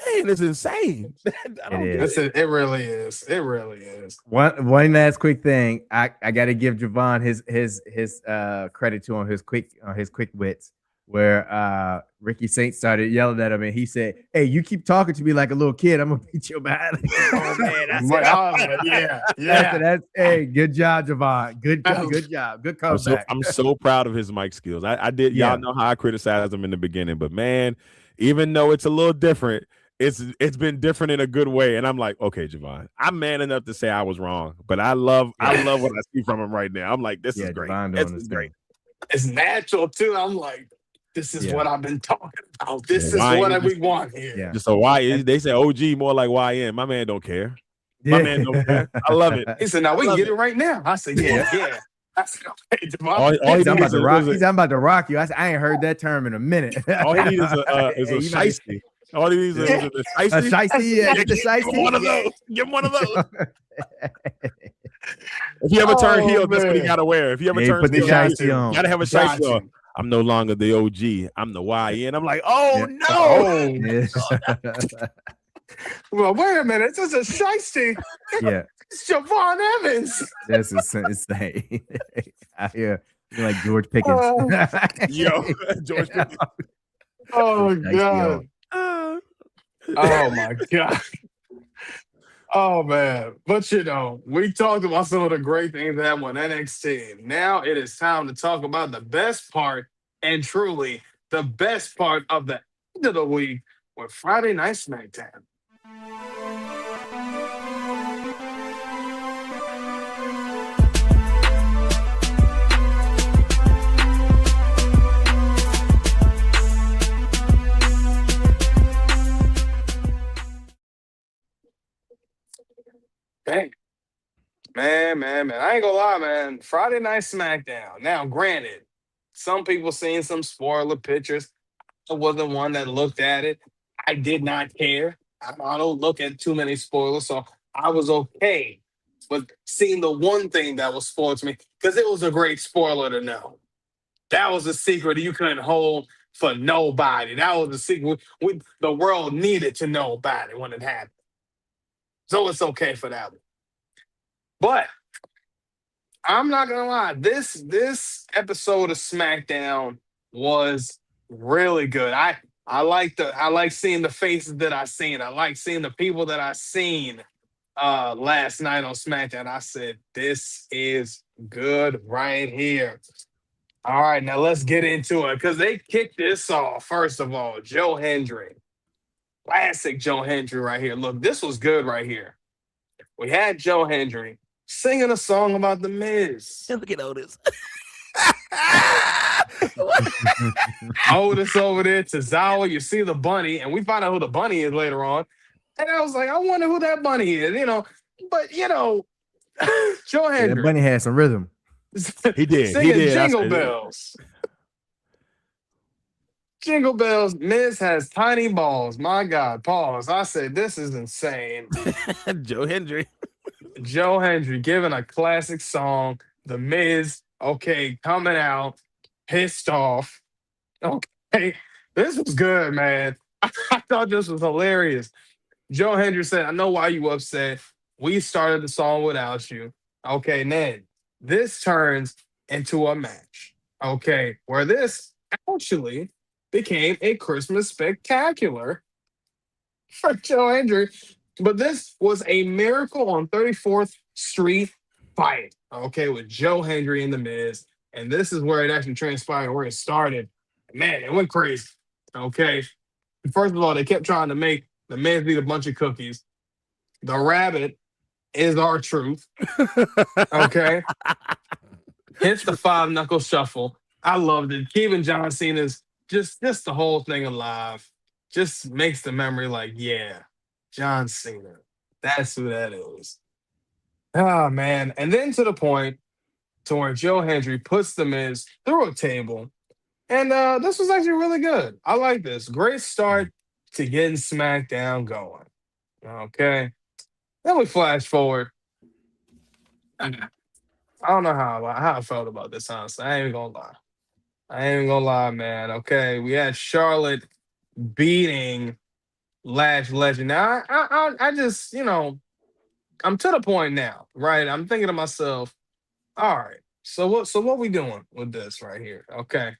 man, it's insane. It really is. It really is. One last quick thing. I got to give Javon his credit to on his quick wits, where Ricky Saint started yelling at him, and he said, "Hey, you keep talking to me like a little kid. I'm gonna beat your behind." Oh man, yeah. Hey, good job, Javon. Good job. Good comeback. I'm so proud of his mic skills. I did. Y'all know how I criticized him in the beginning, but man, even though it's a little different, it's been different in a good way. And I'm like, okay, Javon, I'm man enough to say I was wrong, but I love what I see from him right now. I'm like, this is great. This is great. It's natural too. I'm like, this is what I've been talking about. This is what we want here. Yeah. Just so they say OG more like YN. My man don't care. My man don't care. I love it. He said, "Now we can get it right now." I said, "Yeah." I said, "Okay, Javon." He's about to rock you. I said, "I ain't heard that term in a minute." All he needs is a shiesty. All he needs is a shiesty. A shiesty, Get him one of those. Give him one of those. If you ever turn heel, that's what he gotta wear. If you ever turn heel, you gotta have a shiesty on. I'm no longer the OG. I'm the YN. I'm like, oh no. Well, wait a minute. This is a shiesty. Yeah. It's Javon Evans. That's insane. I hear you're like George Pickens. George Pickens. Oh God. Oh my God. Oh man. But we talked about some of the great things that happened on NXT. Now it is time to talk about the best part, and truly the best part of the end of the week with Friday Night SmackDown. Dang. Man. I ain't gonna lie, man. Friday Night SmackDown. Now, granted, some people seen some spoiler pictures. I wasn't one that looked at it. I did not care. I don't look at too many spoilers, so I was okay with seeing the one thing that was spoiled to me, because it was a great spoiler to know. That was a secret you couldn't hold for nobody. That was a secret the world needed to know about it when it happened. So it's okay for that one. But I'm not gonna lie, this episode of SmackDown was really good. I like seeing the faces that I seen. I like seeing the people that I seen last night on SmackDown. I said, this is good right here. All right, now let's get into it, because they kicked this off. First of all, Joe Hendry. Classic Joe Hendry right here. Look, this was good right here. We had Joe Hendry singing a song about The Miz. Look at Otis. Otis over there, Tozawa, you see the bunny, and we find out who the bunny is later on. And I was like, I wonder who that bunny is, But, Joe Hendry. That bunny had some rhythm. He did. Singing Jingle Bells. Jingle Bells. Miz has tiny balls. My God, pause. I said, this is insane. Joe Hendry. Joe Hendry giving a classic song. The Miz okay, coming out, pissed off. Okay, this was good, man. I thought this was hilarious. Joe Hendry said, I know why you upset. We started the song without you. Okay, then this turns into a match. Okay, where this actually became a Christmas spectacular for Joe Hendry. But this was a Miracle on 34th Street fight. Okay, with Joe Hendry and The Miz. And this is where it actually transpired, where it started. Man, it went crazy. Okay. First of all, they kept trying to make The Miz eat a bunch of cookies. The rabbit is our truth. Okay. Hits the five knuckle shuffle. I loved it. Keeping John Cena's just the whole thing alive. Just makes the memory like, yeah, John Cena. That's who that is. Oh man. And then to the point to where Joe Hendry puts the Miz through a table. And this was actually really good. I like this. Great start to getting SmackDown going. Okay. Then we flash forward. I don't know how I felt about this, honestly. I ain't even gonna lie. I ain't even gonna lie, man. Okay. We had Charlotte beating Lash Legend. Now I just, I'm to the point now, right? I'm thinking to myself, all right, so what we doing with this right here? Okay.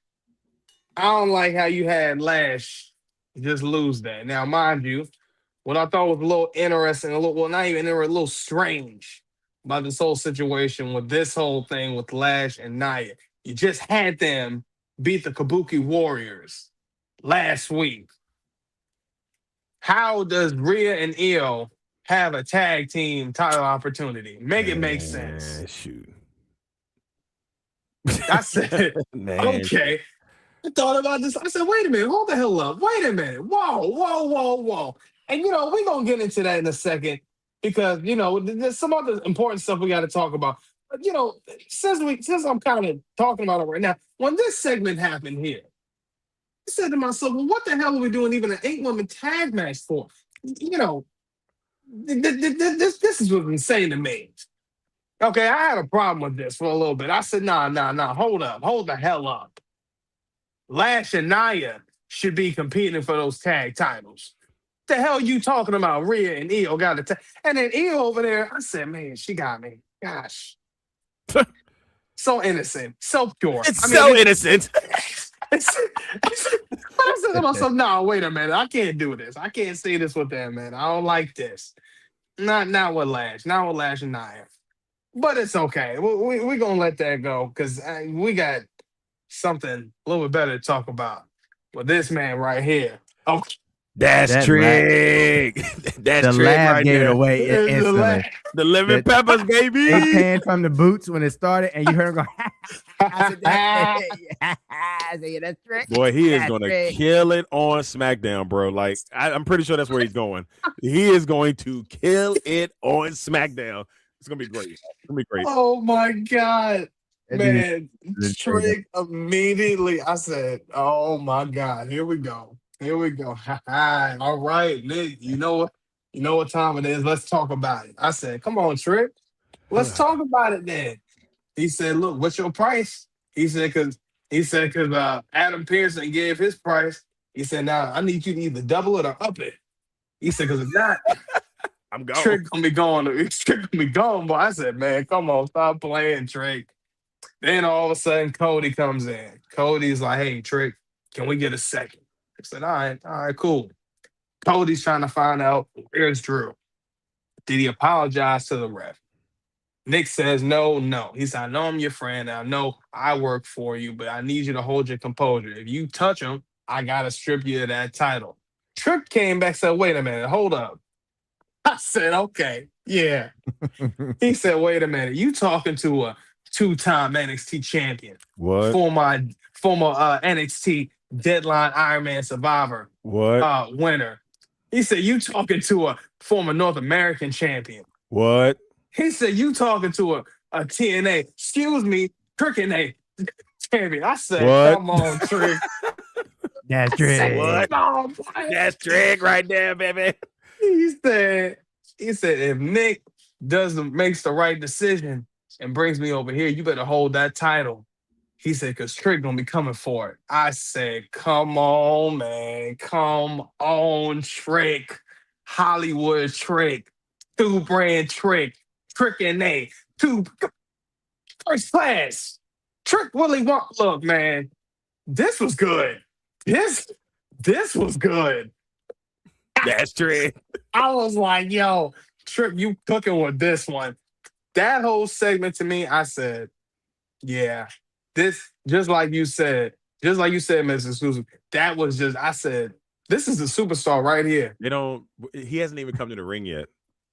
I don't like how you had Lash just lose that. Now, mind you, what I thought was a little interesting, not even a little strange about this whole situation with this whole thing with Lash and Nia. You just had them beat the Kabuki Warriors last week. How does Rhea and Io have a tag team title opportunity? Make it make sense. Shoot. I said, Man. okay. I thought about this. I said, wait a minute, hold the hell up. Wait a minute. Whoa, whoa, whoa, whoa. And we're gonna get into that in a second because there's some other important stuff we gotta talk about. But since I'm kind of talking about it right now, when this segment happened here, I said to myself, well, what the hell are we doing even an 8-woman tag match for? This is what's insane to me. Okay, I had a problem with this for a little bit. I said, nah, hold up, hold the hell up. Lash and Nia should be competing for those tag titles. The hell you talking about? Rhea and Io got the tag. And then Io over there, I said, man, she got me. Gosh. So innocent. So pure. It's so innocent. But I said to myself, no, wait a minute. I can't do this. I can't say this with that, man. I don't like this. Not with Lash. Not with Lash and Nia. But it's okay. We're going to let that go because we got something a little bit better to talk about with this man right here. Oh, that's Trick. That's the Trick laugh right gave it there. away instantly. The lemon peppers, baby. They panned from the boots when it started, and you heard him go. I said, that's Trick. Boy, he is That's going to Trick. kill it on SmackDown, bro. Like, I'm pretty sure that's where he's going. He is going to kill it on SmackDown. It's going to be great. It's going to be great. Oh, my God. Man, Trick immediately. I said, oh, my God. Here we go. All right, Nick, you know what time it is. Let's talk about it. I said, come on, Trick. Let's talk about it then. He said, look, what's your price? He said, because Adam Pearson gave his price. He said, now I need you to either double it or up it. He said, because if not, I'm gone. Trick gonna be gone. Trick gonna be gone, boy. I said, man, come on, stop playing, Trick. Then all of a sudden, Cody comes in. Cody's like, hey, Trick, can we get a second? I said, all right, cool. Cody's trying to find out where's Drew. Did he apologize to the ref? Nick says, no. He said, I know I'm your friend. I know I work for you, but I need you to hold your composure. If you touch him, I got to strip you of that title. Trick came back and said, wait a minute, hold up. I said, okay, yeah. He said, wait a minute, you talking to a two-time NXT champion. What? Former NXT Deadline Ironman Survivor winner. He said, you talking to a former North American champion. What? He said, you talking to a TNA, Trick champion. I said, what? Come on, Trick. That's Trick. What? On, that's Trick right there, baby. He said, if Nick makes the right decision, and brings me over here. You better hold that title. He said, because Trick gonna be coming for it. I said, come on, man. Come on, Trick. Hollywood Trick. Two brand Trick. Trick and A. Two first class. Trick Willie Wonk. Look, man, this was good. This was good. That's Trick. I was like, yo, Trick, you cooking with this one. That whole segment to me, I said, yeah, this, just like you said, Mr. Xclusive, that was just, I said, this is a superstar right here. He hasn't even come to the ring yet.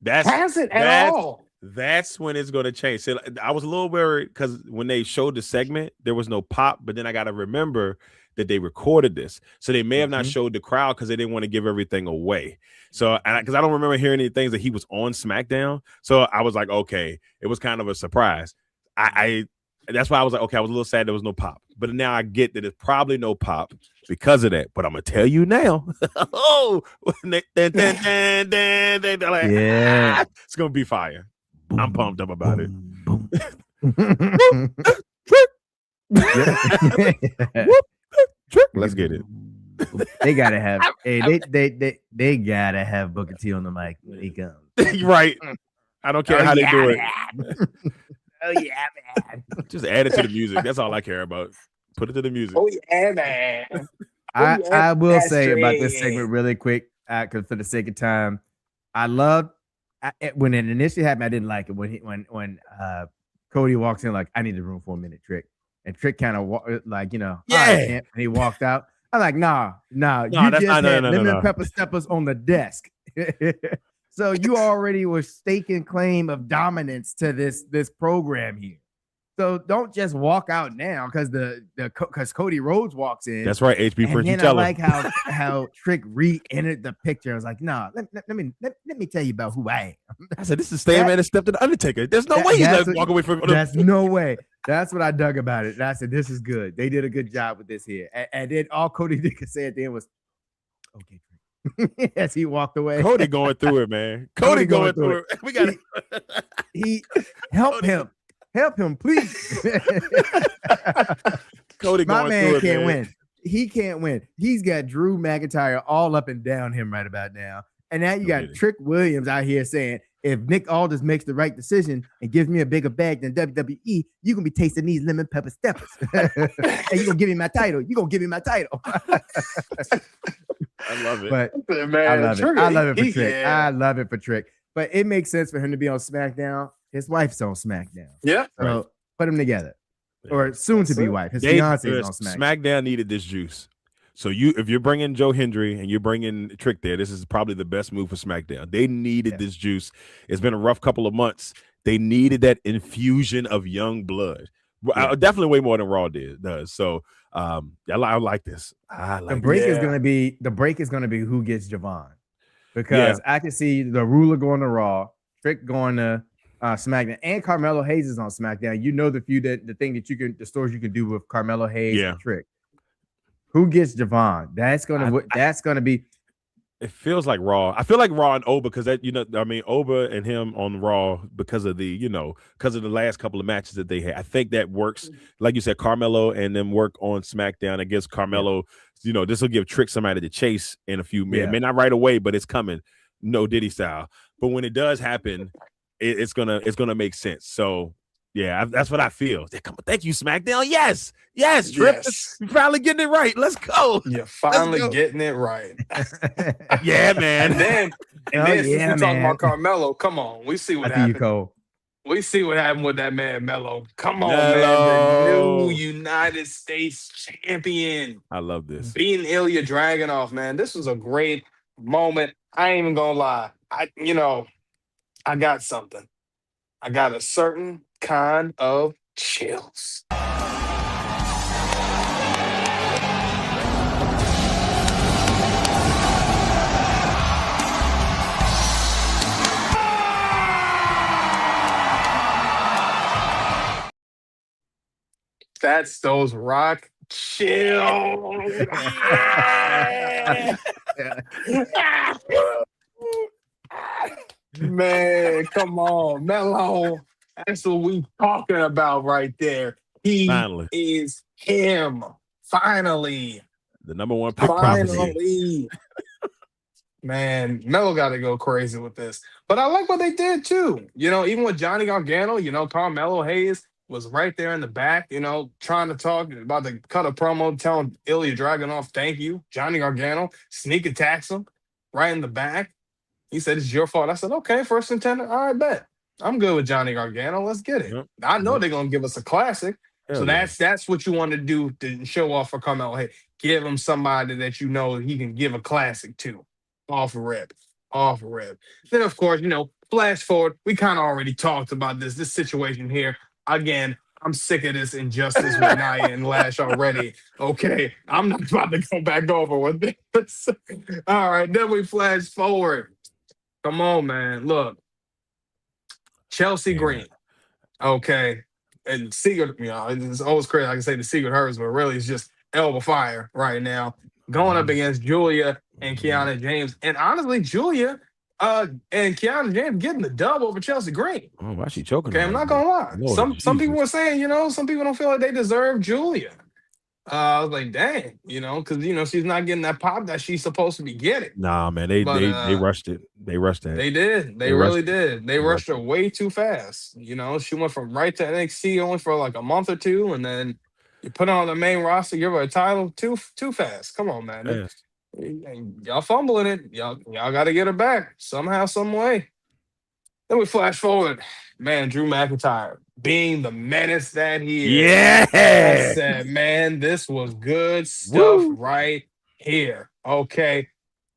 Hasn't at all. That's when it's going to change. So I was a little worried because when they showed the segment, there was no pop, but then I got to remember that they recorded this. So they may have not showed the crowd because they didn't want to give everything away. So, because I don't remember hearing any things that he was on SmackDown. So I was like, okay, it was kind of a surprise. That's why I was like, okay, I was a little sad there was no pop. But now I get that it's probably no pop because of that. But I'm going to tell you now. Oh, yeah. It's going to be fire. I'm pumped up about it. Let's get it. They gotta have. They gotta have Booker T on the mic when he comes. Right. I don't care how they do it. Oh yeah, man. Just add it to the music. That's all I care about. Put it to the music. Oh yeah, man. I will say about this segment really quick, because for the sake of time, I loved when it initially happened. I didn't like it when Cody walks in like, I need the room for a minute, Trick, and Trick kind of like, yeah, and he walked out. I'm like, nah, you just had lemon pepper steppers on the desk. So you already were staking claim of dominance to this program here. So don't just walk out now because Cody Rhodes walks in. That's right, HB. And then I like how Trick re-entered the picture. I was like, nah, let me tell you about who I am. I said, this is the same man that stepped to the Undertaker. There's no way he's let him walk away from. There's no way. That's what I dug about it. And I said, this is good. They did a good job with this here. And then all Cody did say at the end was, okay, Trick. As he walked away. Cody going through it, man. Cody going through it. We got he help him. Help him, please. Cody My going man through it, can't man. win. He can't win. He's got Drew McIntyre all up and down him right about now. And now you got Trick Williams out here saying, if Nick Aldis makes the right decision and gives me a bigger bag than WWE, you're going to be tasting these lemon pepper steppers. And you're going to give me my title. You're going to give me my title. I love it. But Man, I love it. I love it for Trick. Yeah. I love it for Trick. But it makes sense for him to be on SmackDown. His wife's on SmackDown. Yeah. So put them together. Or soon to be wife. His fiance is on SmackDown. SmackDown needed this juice. So if you're bringing Joe Hendry and you're bringing Trick there, this is probably the best move for SmackDown. They needed this juice. It's been a rough couple of months. They needed that infusion of young blood. Definitely way more than Raw does. So I like this. The break is going to be who gets Javon. Because I can see the ruler going to Raw, Trick going to SmackDown, and Carmelo Hayes is on SmackDown. You know the stories you can do with Carmelo Hayes and Trick. Who gets Javon? That's gonna be. It feels like Raw. I feel like Raw and Oba because Oba and him on Raw because of the last couple of matches that they had. I think that works. Like you said, Carmelo and them work on SmackDown against Carmelo. This will give Trick somebody to chase in a few minutes. It may not right away, but it's coming. No Diddy style. But when it does happen, it's gonna make sense. So yeah, that's what I feel. Thank you, SmackDown. Yes, Trick. You're finally getting it right. Let's go. You're finally getting it right. Yeah, man. And then since we're talking about Carmelo, come on. We see what happened. We see what happened with that man, Melo. Come on, man. The new United States champion. I love this. Beating Ilya Dragunov, man. This was a great moment. I ain't even gonna lie. I got something. I got a certain kind of chills. That's those rock chills. Man, come on, Melo. That's what we talking about right there. He Finally, is him. Finally. the number one pick prophecy. Finally. Man, Melo got to go crazy with this. But I like what they did too. Even with Johnny Gargano, Carmelo Hayes was right there in the back, trying to talk, about to cut a promo, telling Ilya Dragunov, thank you. Johnny Gargano sneak attacks him right in the back. He said, it's your fault. I said, okay, first and 10. All right, bet. I'm good with Johnny Gargano. Let's get it. Yep. I know Yep. they're going to give us a classic. Hell So yeah. that's what you want to do to show off for Carmelo. Hey, give him somebody that he can give a classic to. Off rip. Off rip. Then, of course, flash forward. We kind of already talked about this situation here. Again, I'm sick of this injustice with Nia and Lash already. Okay, I'm not about to go back over with this. All right, then we flash forward. Come on, man. Look, Chelsea Green. Okay, and Secret. It's always crazy. I can say the Secret hers, but really, it's just Elba Fire right now going up against Julia and Kiana James. And honestly, Julia and Kiana James getting the dub over Chelsea Green. Oh, why she choking? Okay, I'm not gonna lie. Lord Some people Jesus. were saying, some people don't feel like they deserve Julia. I was like, dang, because she's not getting that pop that she's supposed to be getting. Nah, man, they rushed it. They rushed that. They did. They really did. They rushed her way too fast. She went from right to NXT only for like a month or two, and then you put her on the main roster, give her a title too fast. Come on, man. Yes. Y'all fumbling it. Y'all got to get her back somehow, some way. Then we flash forward. Man, Drew McIntyre being the menace that he is. Yeah. I said, man, this was good stuff right here. Okay.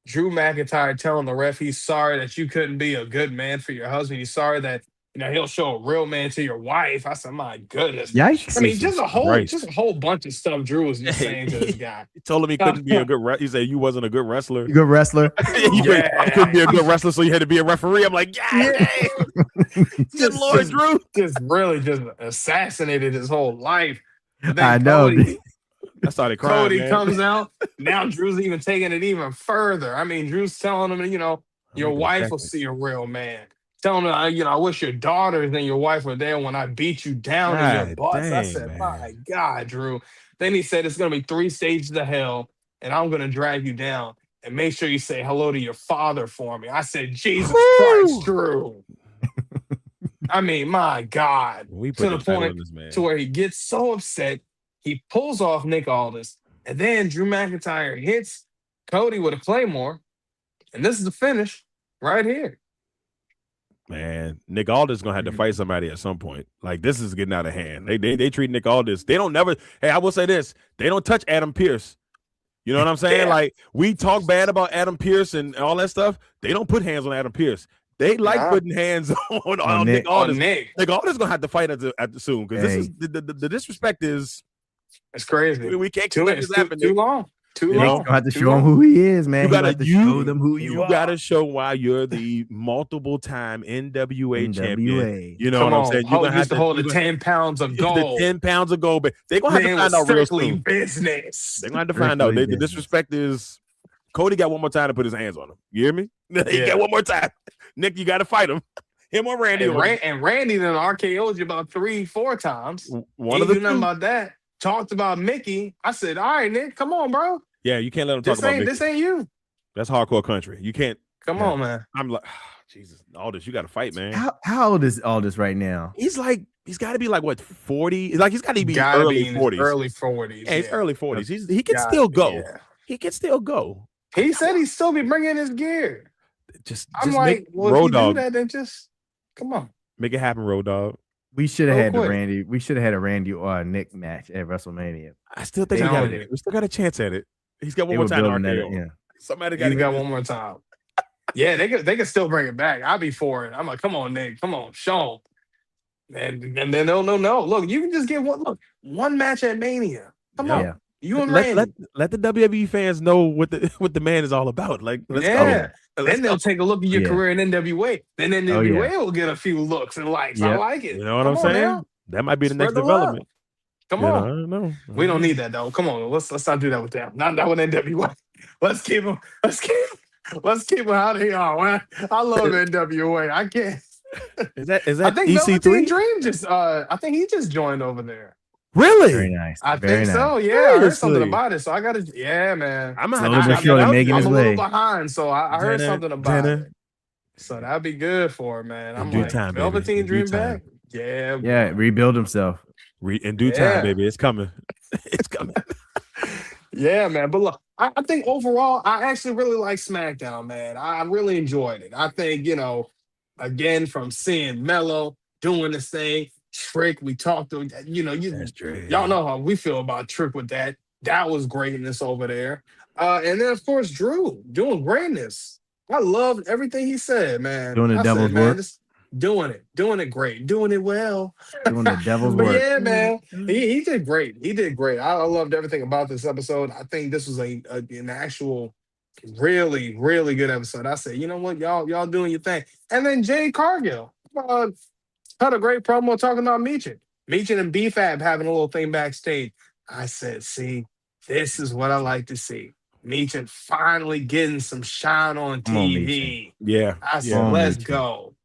Drew McIntyre telling the ref he's sorry that you couldn't be a good man for your husband. He's sorry that he'll show a real man to your wife. I said, my goodness. Yikes. I mean, just a whole bunch of stuff Drew was just saying to this guy. He told him he couldn't be a good wrestler. He said you wasn't a good wrestler. Good wrestler. I couldn't be a good wrestler, so you had to be a referee. I'm like, yeah. Good Lord, Drew. Just really just assassinated his whole life. I know. I started crying. Cody comes out. Now Drew's even taking it even further. I mean, Drew's telling him, your wife will see a real man. Telling him, I wish your daughters and your wife were there when I beat you down in your butts. I said, man. My God, Drew. Then he said it's going to be 3 stages of hell, and I'm going to drag you down. And make sure you say hello to your father for me. I said, Jesus Christ, Drew. I mean, my God. We to the point to where he gets so upset, he pulls off Nick Aldis, and then Drew McIntyre hits Cody with a Claymore, and this is the finish right here. Man, Nick Aldis gonna have to fight somebody at some point. Like, this is getting out of hand. They treat Nick Aldis. They don't never. Hey, I will say this: they don't touch Adam Pearce. You know what I'm saying? Yeah. Like, we talk bad about Adam Pearce and all that stuff. They don't put hands on Adam Pearce. They like putting hands on Nick Aldis. Nick Aldis gonna have to fight at the soon, because this is the disrespect is. It's crazy. We can't keep this happening. Too long. You have to show him who he is, man. You gotta show them who you are. You gotta show why you're the multiple-time NWA champion. You know Come what I'm saying? You're gonna have to hold the 10 pounds of gold. The 10 pounds of gold, but they're gonna have to find out real soon. Business. They're gonna have to find out. The disrespect is Cody got one more time to put his hands on him. You hear me? He got one more time. Nick, you gotta fight him. Him or Randy. And Randy done RKO'd you about 3-4 times. One of the nothing about that. Talked about Mickey. I said, all right, Nick, come on, bro. Yeah, you can't let him talk about Mickey. This ain't you. That's hardcore country. You can't. Come on, man. I'm like, Jesus, Aldis, you got to fight, man. How old is Aldis right now? He's got to be like, what, 40? Like, he's got to be early 40s. Early 40s. Yeah, he's early 40s. He can still go. Yeah. He can still go. He said he'd still be bringing his gear. I'm like, well, if you do that, then just come on. Make it happen, Road Dogg. We should have had Randy. We should have had a Randy or Nick match at WrestleMania. I still think we still got a chance at it. He's got one more time to RKO. Yeah. Somebody got one more time. Yeah, they could still bring it back. I'll be for it. I'm like, come on, Nick. Come on, show him. And then no. Look, you can just get one match at Mania. Come on. You and Randy. Let the WWE fans know what the man is all about. Like, let's go. Then they'll take a look at your career in NWA. Then NWA will get a few looks and likes. I like it. You know what I'm saying? Now. That might be the next development. Come on. I don't know. We don't need that though. Come on. Let's not do that with them. Not with NWA. Let's keep them how they are. Man. I love NWA. I can't. Is I that think Velveteen EC3? Dream just I think he just joined over there. Very Really? nice. I Very think nice. so. Yeah, I heard something Seriously? about it. So I gotta yeah, man. I'm gonna have to Slowly but check that surely out making I'm his a then. little way. behind, so I heard Dinner, something about dinner. it. So that'd be good for him, man. In I'm due like, time, baby. Velveteen In due Dream time. back? Yeah, Yeah, boy. rebuild himself. In due time, Yeah. baby. It's coming. It's coming. Yeah, man. But look, I think overall, I actually really like SmackDown, man. I really enjoyed it. I think, again, from seeing Melo doing this thing, Trick, we talked to, That's y'all true. know how we feel about Trick with that. That was greatness over there. And then, of course, Drew doing greatness. I loved everything he said, man. Doing the I said, devil's man, work. just doing it great, doing it well. Doing the devil's But work. yeah, man, he did great. He did great. I loved everything about this episode. I think this was an actual really, really good episode. I said, you know what, y'all doing your thing. And then Jade Cargill had a great promo talking about Meechin. Meechin and BFAB having a little thing backstage. I said, see, this is what I like to see. Meechin finally getting some shine on Come on, Meechin. TV. Yeah. I Yeah. said, Come on, let's Meechin. go.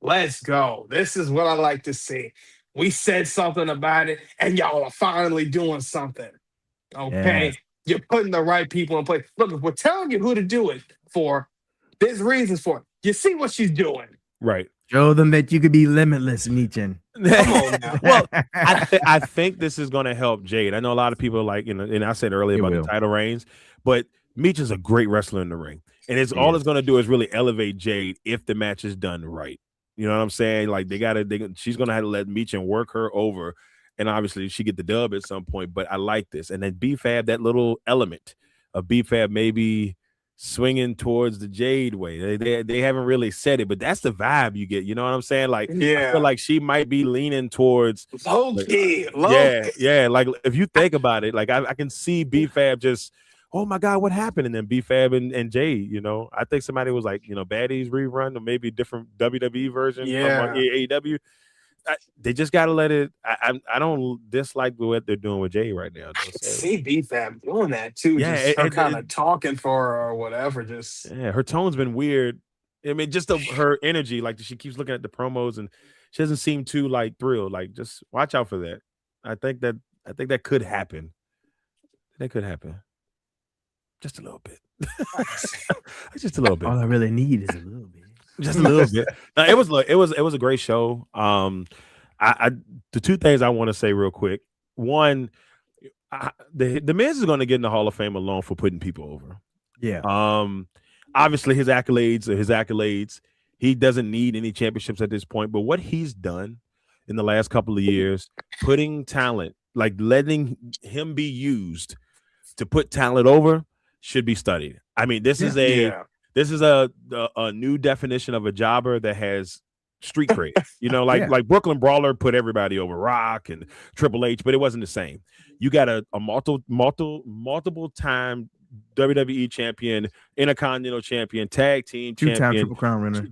Let's go. This is what I like to see. We said something about it, and y'all are finally doing something. Okay? Yes. You're putting the right people in place. Look, if we're telling you who to do it for, there's reasons for it. You see what she's doing. Right. Show them that you could be limitless, Meechin. Come on now. Well, I think this is going to help Jade. I know a lot of people are like, and I said earlier It about will. the title reigns, but Meech is a great wrestler in the ring. And it's He all is. it's going to do is really elevate Jade if the match is done right. You know what I'm saying? Like she's going to have to let Meechin work her over. And obviously she get the dub at some point, but I like this. And then BFAB, that little element of BFAB maybe swinging towards the Jade way. They haven't really said it, but that's the vibe you get. You know what I'm saying? Like, I feel like she might be leaning towards Low key. yeah. Like if you think about it, like I can see BFAB just, oh my God, what happened? And then BFAB and Jade, I think somebody was like, Baddies rerun or maybe a different WWE version from AEW. They just got to let it. I don't dislike what they're doing with Jade right now. I can see BFAB doing that too. Yeah, just her kind of talking for her or whatever. Just her tone's been weird. I mean, just her energy, like she keeps looking at the promos and she doesn't seem too like thrilled. Like, just watch out for that. I think that could happen. That could happen. Just a little bit. Just a little bit. All I really need is a little bit. Just a little bit. No, it was a great show. The two things I want to say real quick. One, the Miz is going to get in the Hall of Fame alone for putting people over. Yeah. Obviously his accolades are his accolades. He doesn't need any championships at this point, but what he's done in the last couple of years, putting talent, like letting him be used to put talent over, should be studied. I mean, this is a new definition of a jobber that has street cred. Like Brooklyn Brawler put everybody over, Rock and Triple H, but it wasn't the same. You got a multiple time WWE champion, Intercontinental champion, tag team champion, two-time Triple Crown winner.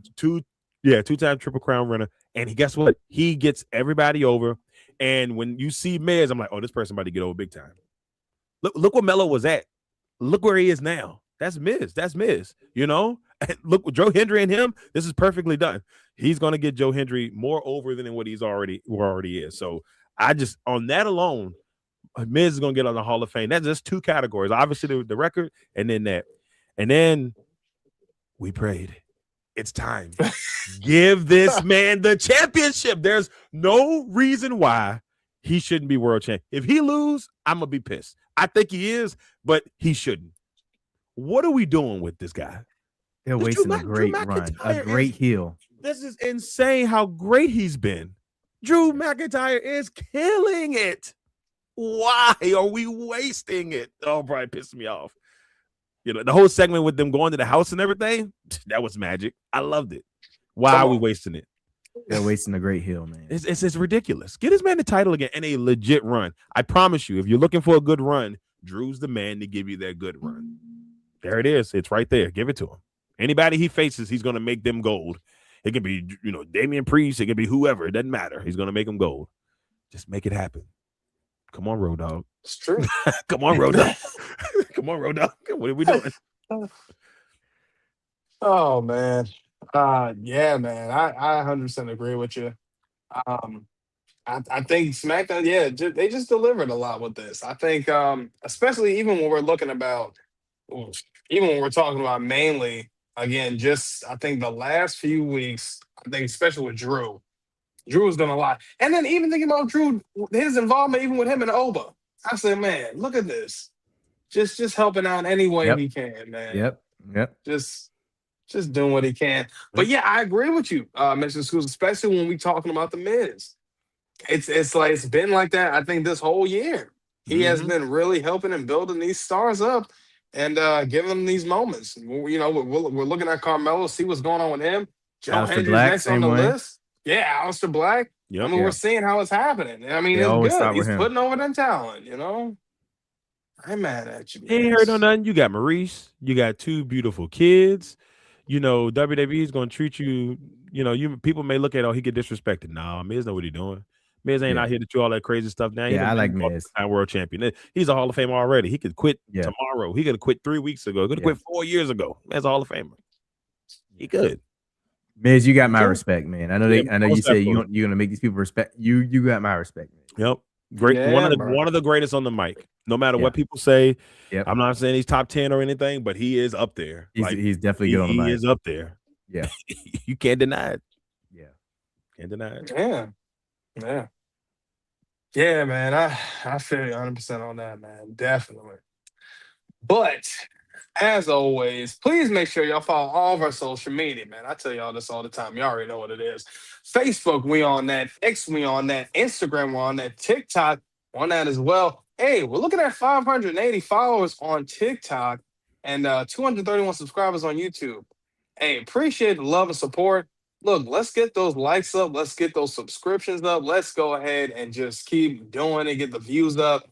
Two-time Triple Crown winner. And guess what? He gets everybody over. And when you see Miz, I'm like, oh, this person about to get over big time. Look what Melo was at. Look where he is now. That's Miz. Look, Joe Hendry and him, this is perfectly done. He's going to get Joe Hendry more over than what he's already is. So I just, on that alone, Miz is going to get on the Hall of Fame. That's just two categories. Obviously, the record and then that. And then we prayed. It's time. Give this man the championship. There's no reason why he shouldn't be world champ. If he lose, I'm going to be pissed. I think he is, but he shouldn't. What are we doing with this guy? They're wasting a great run, a great heel. This is insane how great he's been. Drew McIntyre is killing it. Why are we wasting it? Oh, Brian pissed me off. The whole segment with them going to the house and everything, that was magic. I loved it. Why are we wasting it? They're wasting a great heel, man. It's ridiculous. Get this man the title again and a legit run. I promise you, if you're looking for a good run, Drew's the man to give you that good run. There it is. It's right there. Give it to him. Anybody he faces, he's going to make them gold. It could be, Damian Priest. It could be whoever. It doesn't matter. He's going to make them gold. Just make it happen. Come on, Road Dogg. It's true. Come on, Road Dogg. Come on, Road Dogg. What are we doing? Oh, man. Yeah, man. I 100% agree with you. Um, I think SmackDown, yeah, they just delivered a lot with this. I think, especially even when we're looking about, oof, even when we're talking about mainly again, just I think the last few weeks, I think especially with Drew, Drew's done a lot, and then even thinking about Drew, his involvement even with him and Oba, I said, man, look at this, just helping out any way Yep. he can, man, Yep. Yep. just just doing what he can. But Yep. yeah, I agree with you, Mr. Schools, especially when we talking about the Miz. It's like it's been like that. I think this whole year he has Mm-hmm. been really helping and building these stars up and giving them these moments. We're looking at Carmelo, see what's going on with him. Joe Alistair Hendry's Black, next on same the way. list. Yeah, Alistair Black. I Yep. mean, we're Yeah. seeing how it's happening. I mean, They it's always good. start with He's him. putting over them talent. I ain't mad at you, He ain't man. heard no nothing. You got Maurice. You got two beautiful kids. WWE is gonna treat you. You people may look at, oh, he get disrespected. Nah, Miz know what he doing. Miz ain't Yeah. out here to do all that crazy stuff now. He Yeah, done I like been Miz. multiple-time world champion. He's a Hall of Famer already. He could quit Yeah. tomorrow. He could have quit 3 weeks ago. He could have Yeah. quit 4 years ago. As a Hall of Famer. He could. Miz, you got my Okay. respect, man. I know Yeah, I know you most said definitely. you're gonna make these people respect you. You got my respect, man. Yep. Great. One Yeah, of the bro. one of the greatest on the mic. No matter Yeah. what people say. Yep. I'm not saying he's top 10 or anything, but he is up there. Like He's definitely he, good on the he mic. is up there. Yeah. You can't deny it. Yeah. Can't deny it. Yeah, yeah, yeah, man. I feel you 100% on that, man. Definitely. But as always, please make sure y'all follow all of our social media, man. I tell y'all this all the time. Y'all already know what it is. Facebook, we on that. X, we on that. Instagram, we're on that. TikTok, on that as well. Hey, we're looking at 580 followers on TikTok and 231 subscribers on YouTube. Hey, appreciate the love and support. Look, let's get those likes up. Let's get those subscriptions up. Let's go ahead and just keep doing it, get the views up.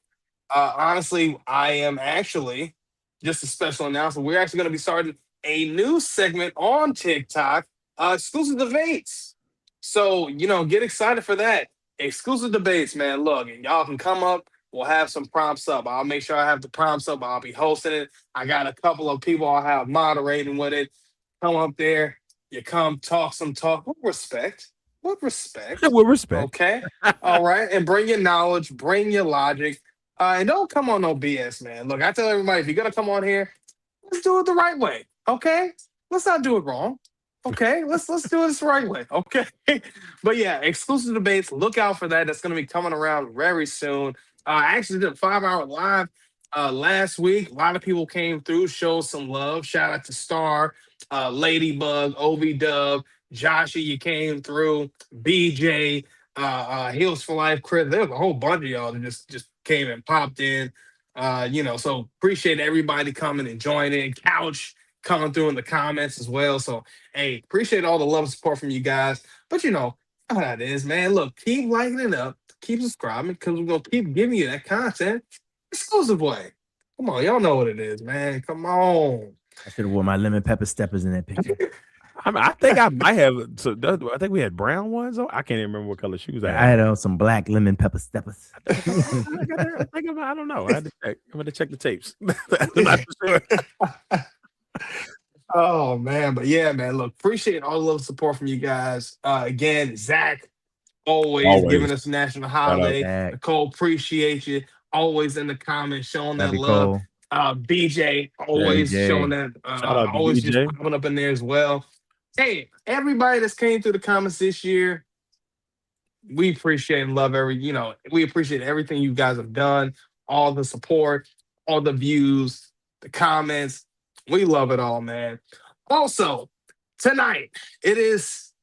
Honestly, I am actually just a special announcement. We're actually going to be starting a new segment on TikTok, exclusive debates. So, get excited for that. Exclusive debates, man. Look, y'all can come up. We'll have some prompts up. I'll make sure I have the prompts up. I'll be hosting it. I got a couple of people I'll have moderating with it. Come up there. You come talk some talk with respect. With respect. With respect. Okay. All right. And bring your knowledge, bring your logic. And don't come on no BS, man. Look, I tell everybody, if you're gonna come on here, let's do it the right way. Okay? Let's not do it wrong. Okay, let's do this the right way. Okay. But yeah, exclusive debates. Look out for that. That's gonna be coming around very soon. I actually did a 5 hour live last week. A lot of people came through, showed some love. Shout out to Star, Ladybug, OV Dub, Joshy, you came through, BJ, Heals for Life, Chris. There was a whole bunch of y'all that just came and popped in. So appreciate everybody coming and joining. Couch coming through in the comments as well. So hey, appreciate all the love and support from you guys. But how that is, man. Look, keep liking it up, keep subscribing, because we're gonna keep giving you that content exclusive way. Come on, y'all know what it is, man. Come on. I should have worn my lemon pepper steppers in that picture. I think I might have. I think we had brown ones. I can't even remember what color shoes I I had. had on some black lemon pepper steppers. I don't know. I had to check. I'm gonna check the tapes. I'm not for sure. Oh man, but yeah, man. Look, appreciate all the love and support from you guys. Again, Zach, always giving Always. us a national Shout out. holiday. Zach. Nicole, appreciate you. Always in the comments showing Love that you, love. Cole. BJ, always BJ. showing that. Shout out to Always just BJ. popping up in there as well. Hey, everybody that's came through the comments this year, we appreciate and love we appreciate everything you guys have done, all the support, all the views, the comments. We love it all, man. Also, tonight it's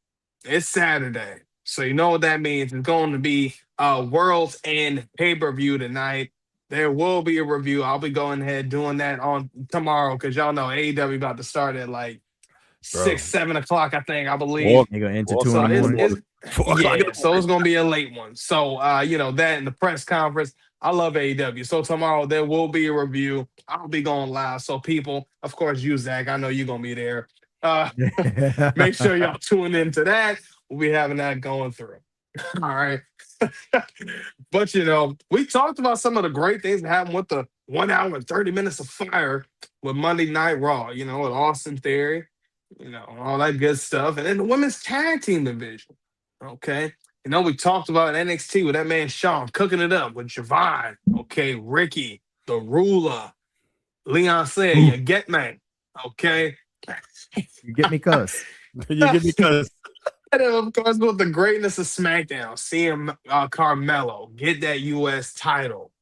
Saturday. So you know what that means. It's going to be World's End pay-per-view tonight. There will be a review. I'll be going ahead doing that on tomorrow because y'all know AEW about to start at like Bro. 6, 7 o'clock, I think, I believe. 4, They gonna enter 4 2 in So the o'clock in the morning. it's morning. 4 o'clock in yeah, the so morning. it's gonna be a late one. So that in the press conference. I love AEW. So tomorrow there will be a review. I'll be going live. So people, of course, you Zach. I know you're gonna be there. Uh make sure y'all tune into that. We'll be having that going through. All right. But we talked about some of the great things that happened with the 1 hour and 30 minutes of fire with Monday Night Raw, with Austin Theory. all that good stuff. And then the women's tag team division. Okay. We talked about NXT with that man Sean cooking it up with Javon. Okay. Ricky, the ruler, Leon Slayer, you get me. Okay. You get me, cuz. You get me, cuz. And then, of course, with the greatness of SmackDown, seeing Carmelo get that U.S. title.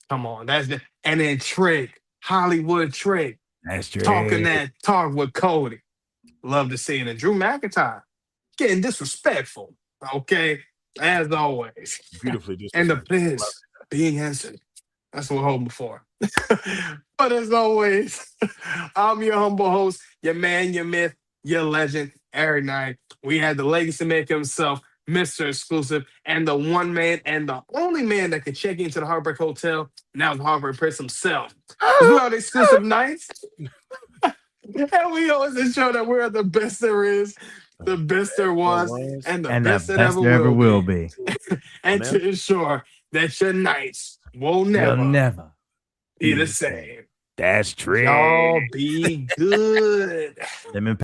Come on. And then Trick, Hollywood Trick, That's true. talking that talk with Cody. Love to see it. And Drew McIntyre getting disrespectful. Okay. As always. Beautifully And the disrespectful. biz being answered. That's what we're hoping for. But as always, I'm your humble host, your man, your myth, your legend, Eric Knight. We had the legacy maker himself, Mr. Exclusive, and the one man and the only man that can check into the Heartbreak Hotel. Now the Heartbreak Prince himself. 'Cause we are the exclusive nights. And we always ensure that we're the best there is, the best there was, and the best that ever will be. And to ensure that your nights will never be the same. That's true. Y'all be good. Lemon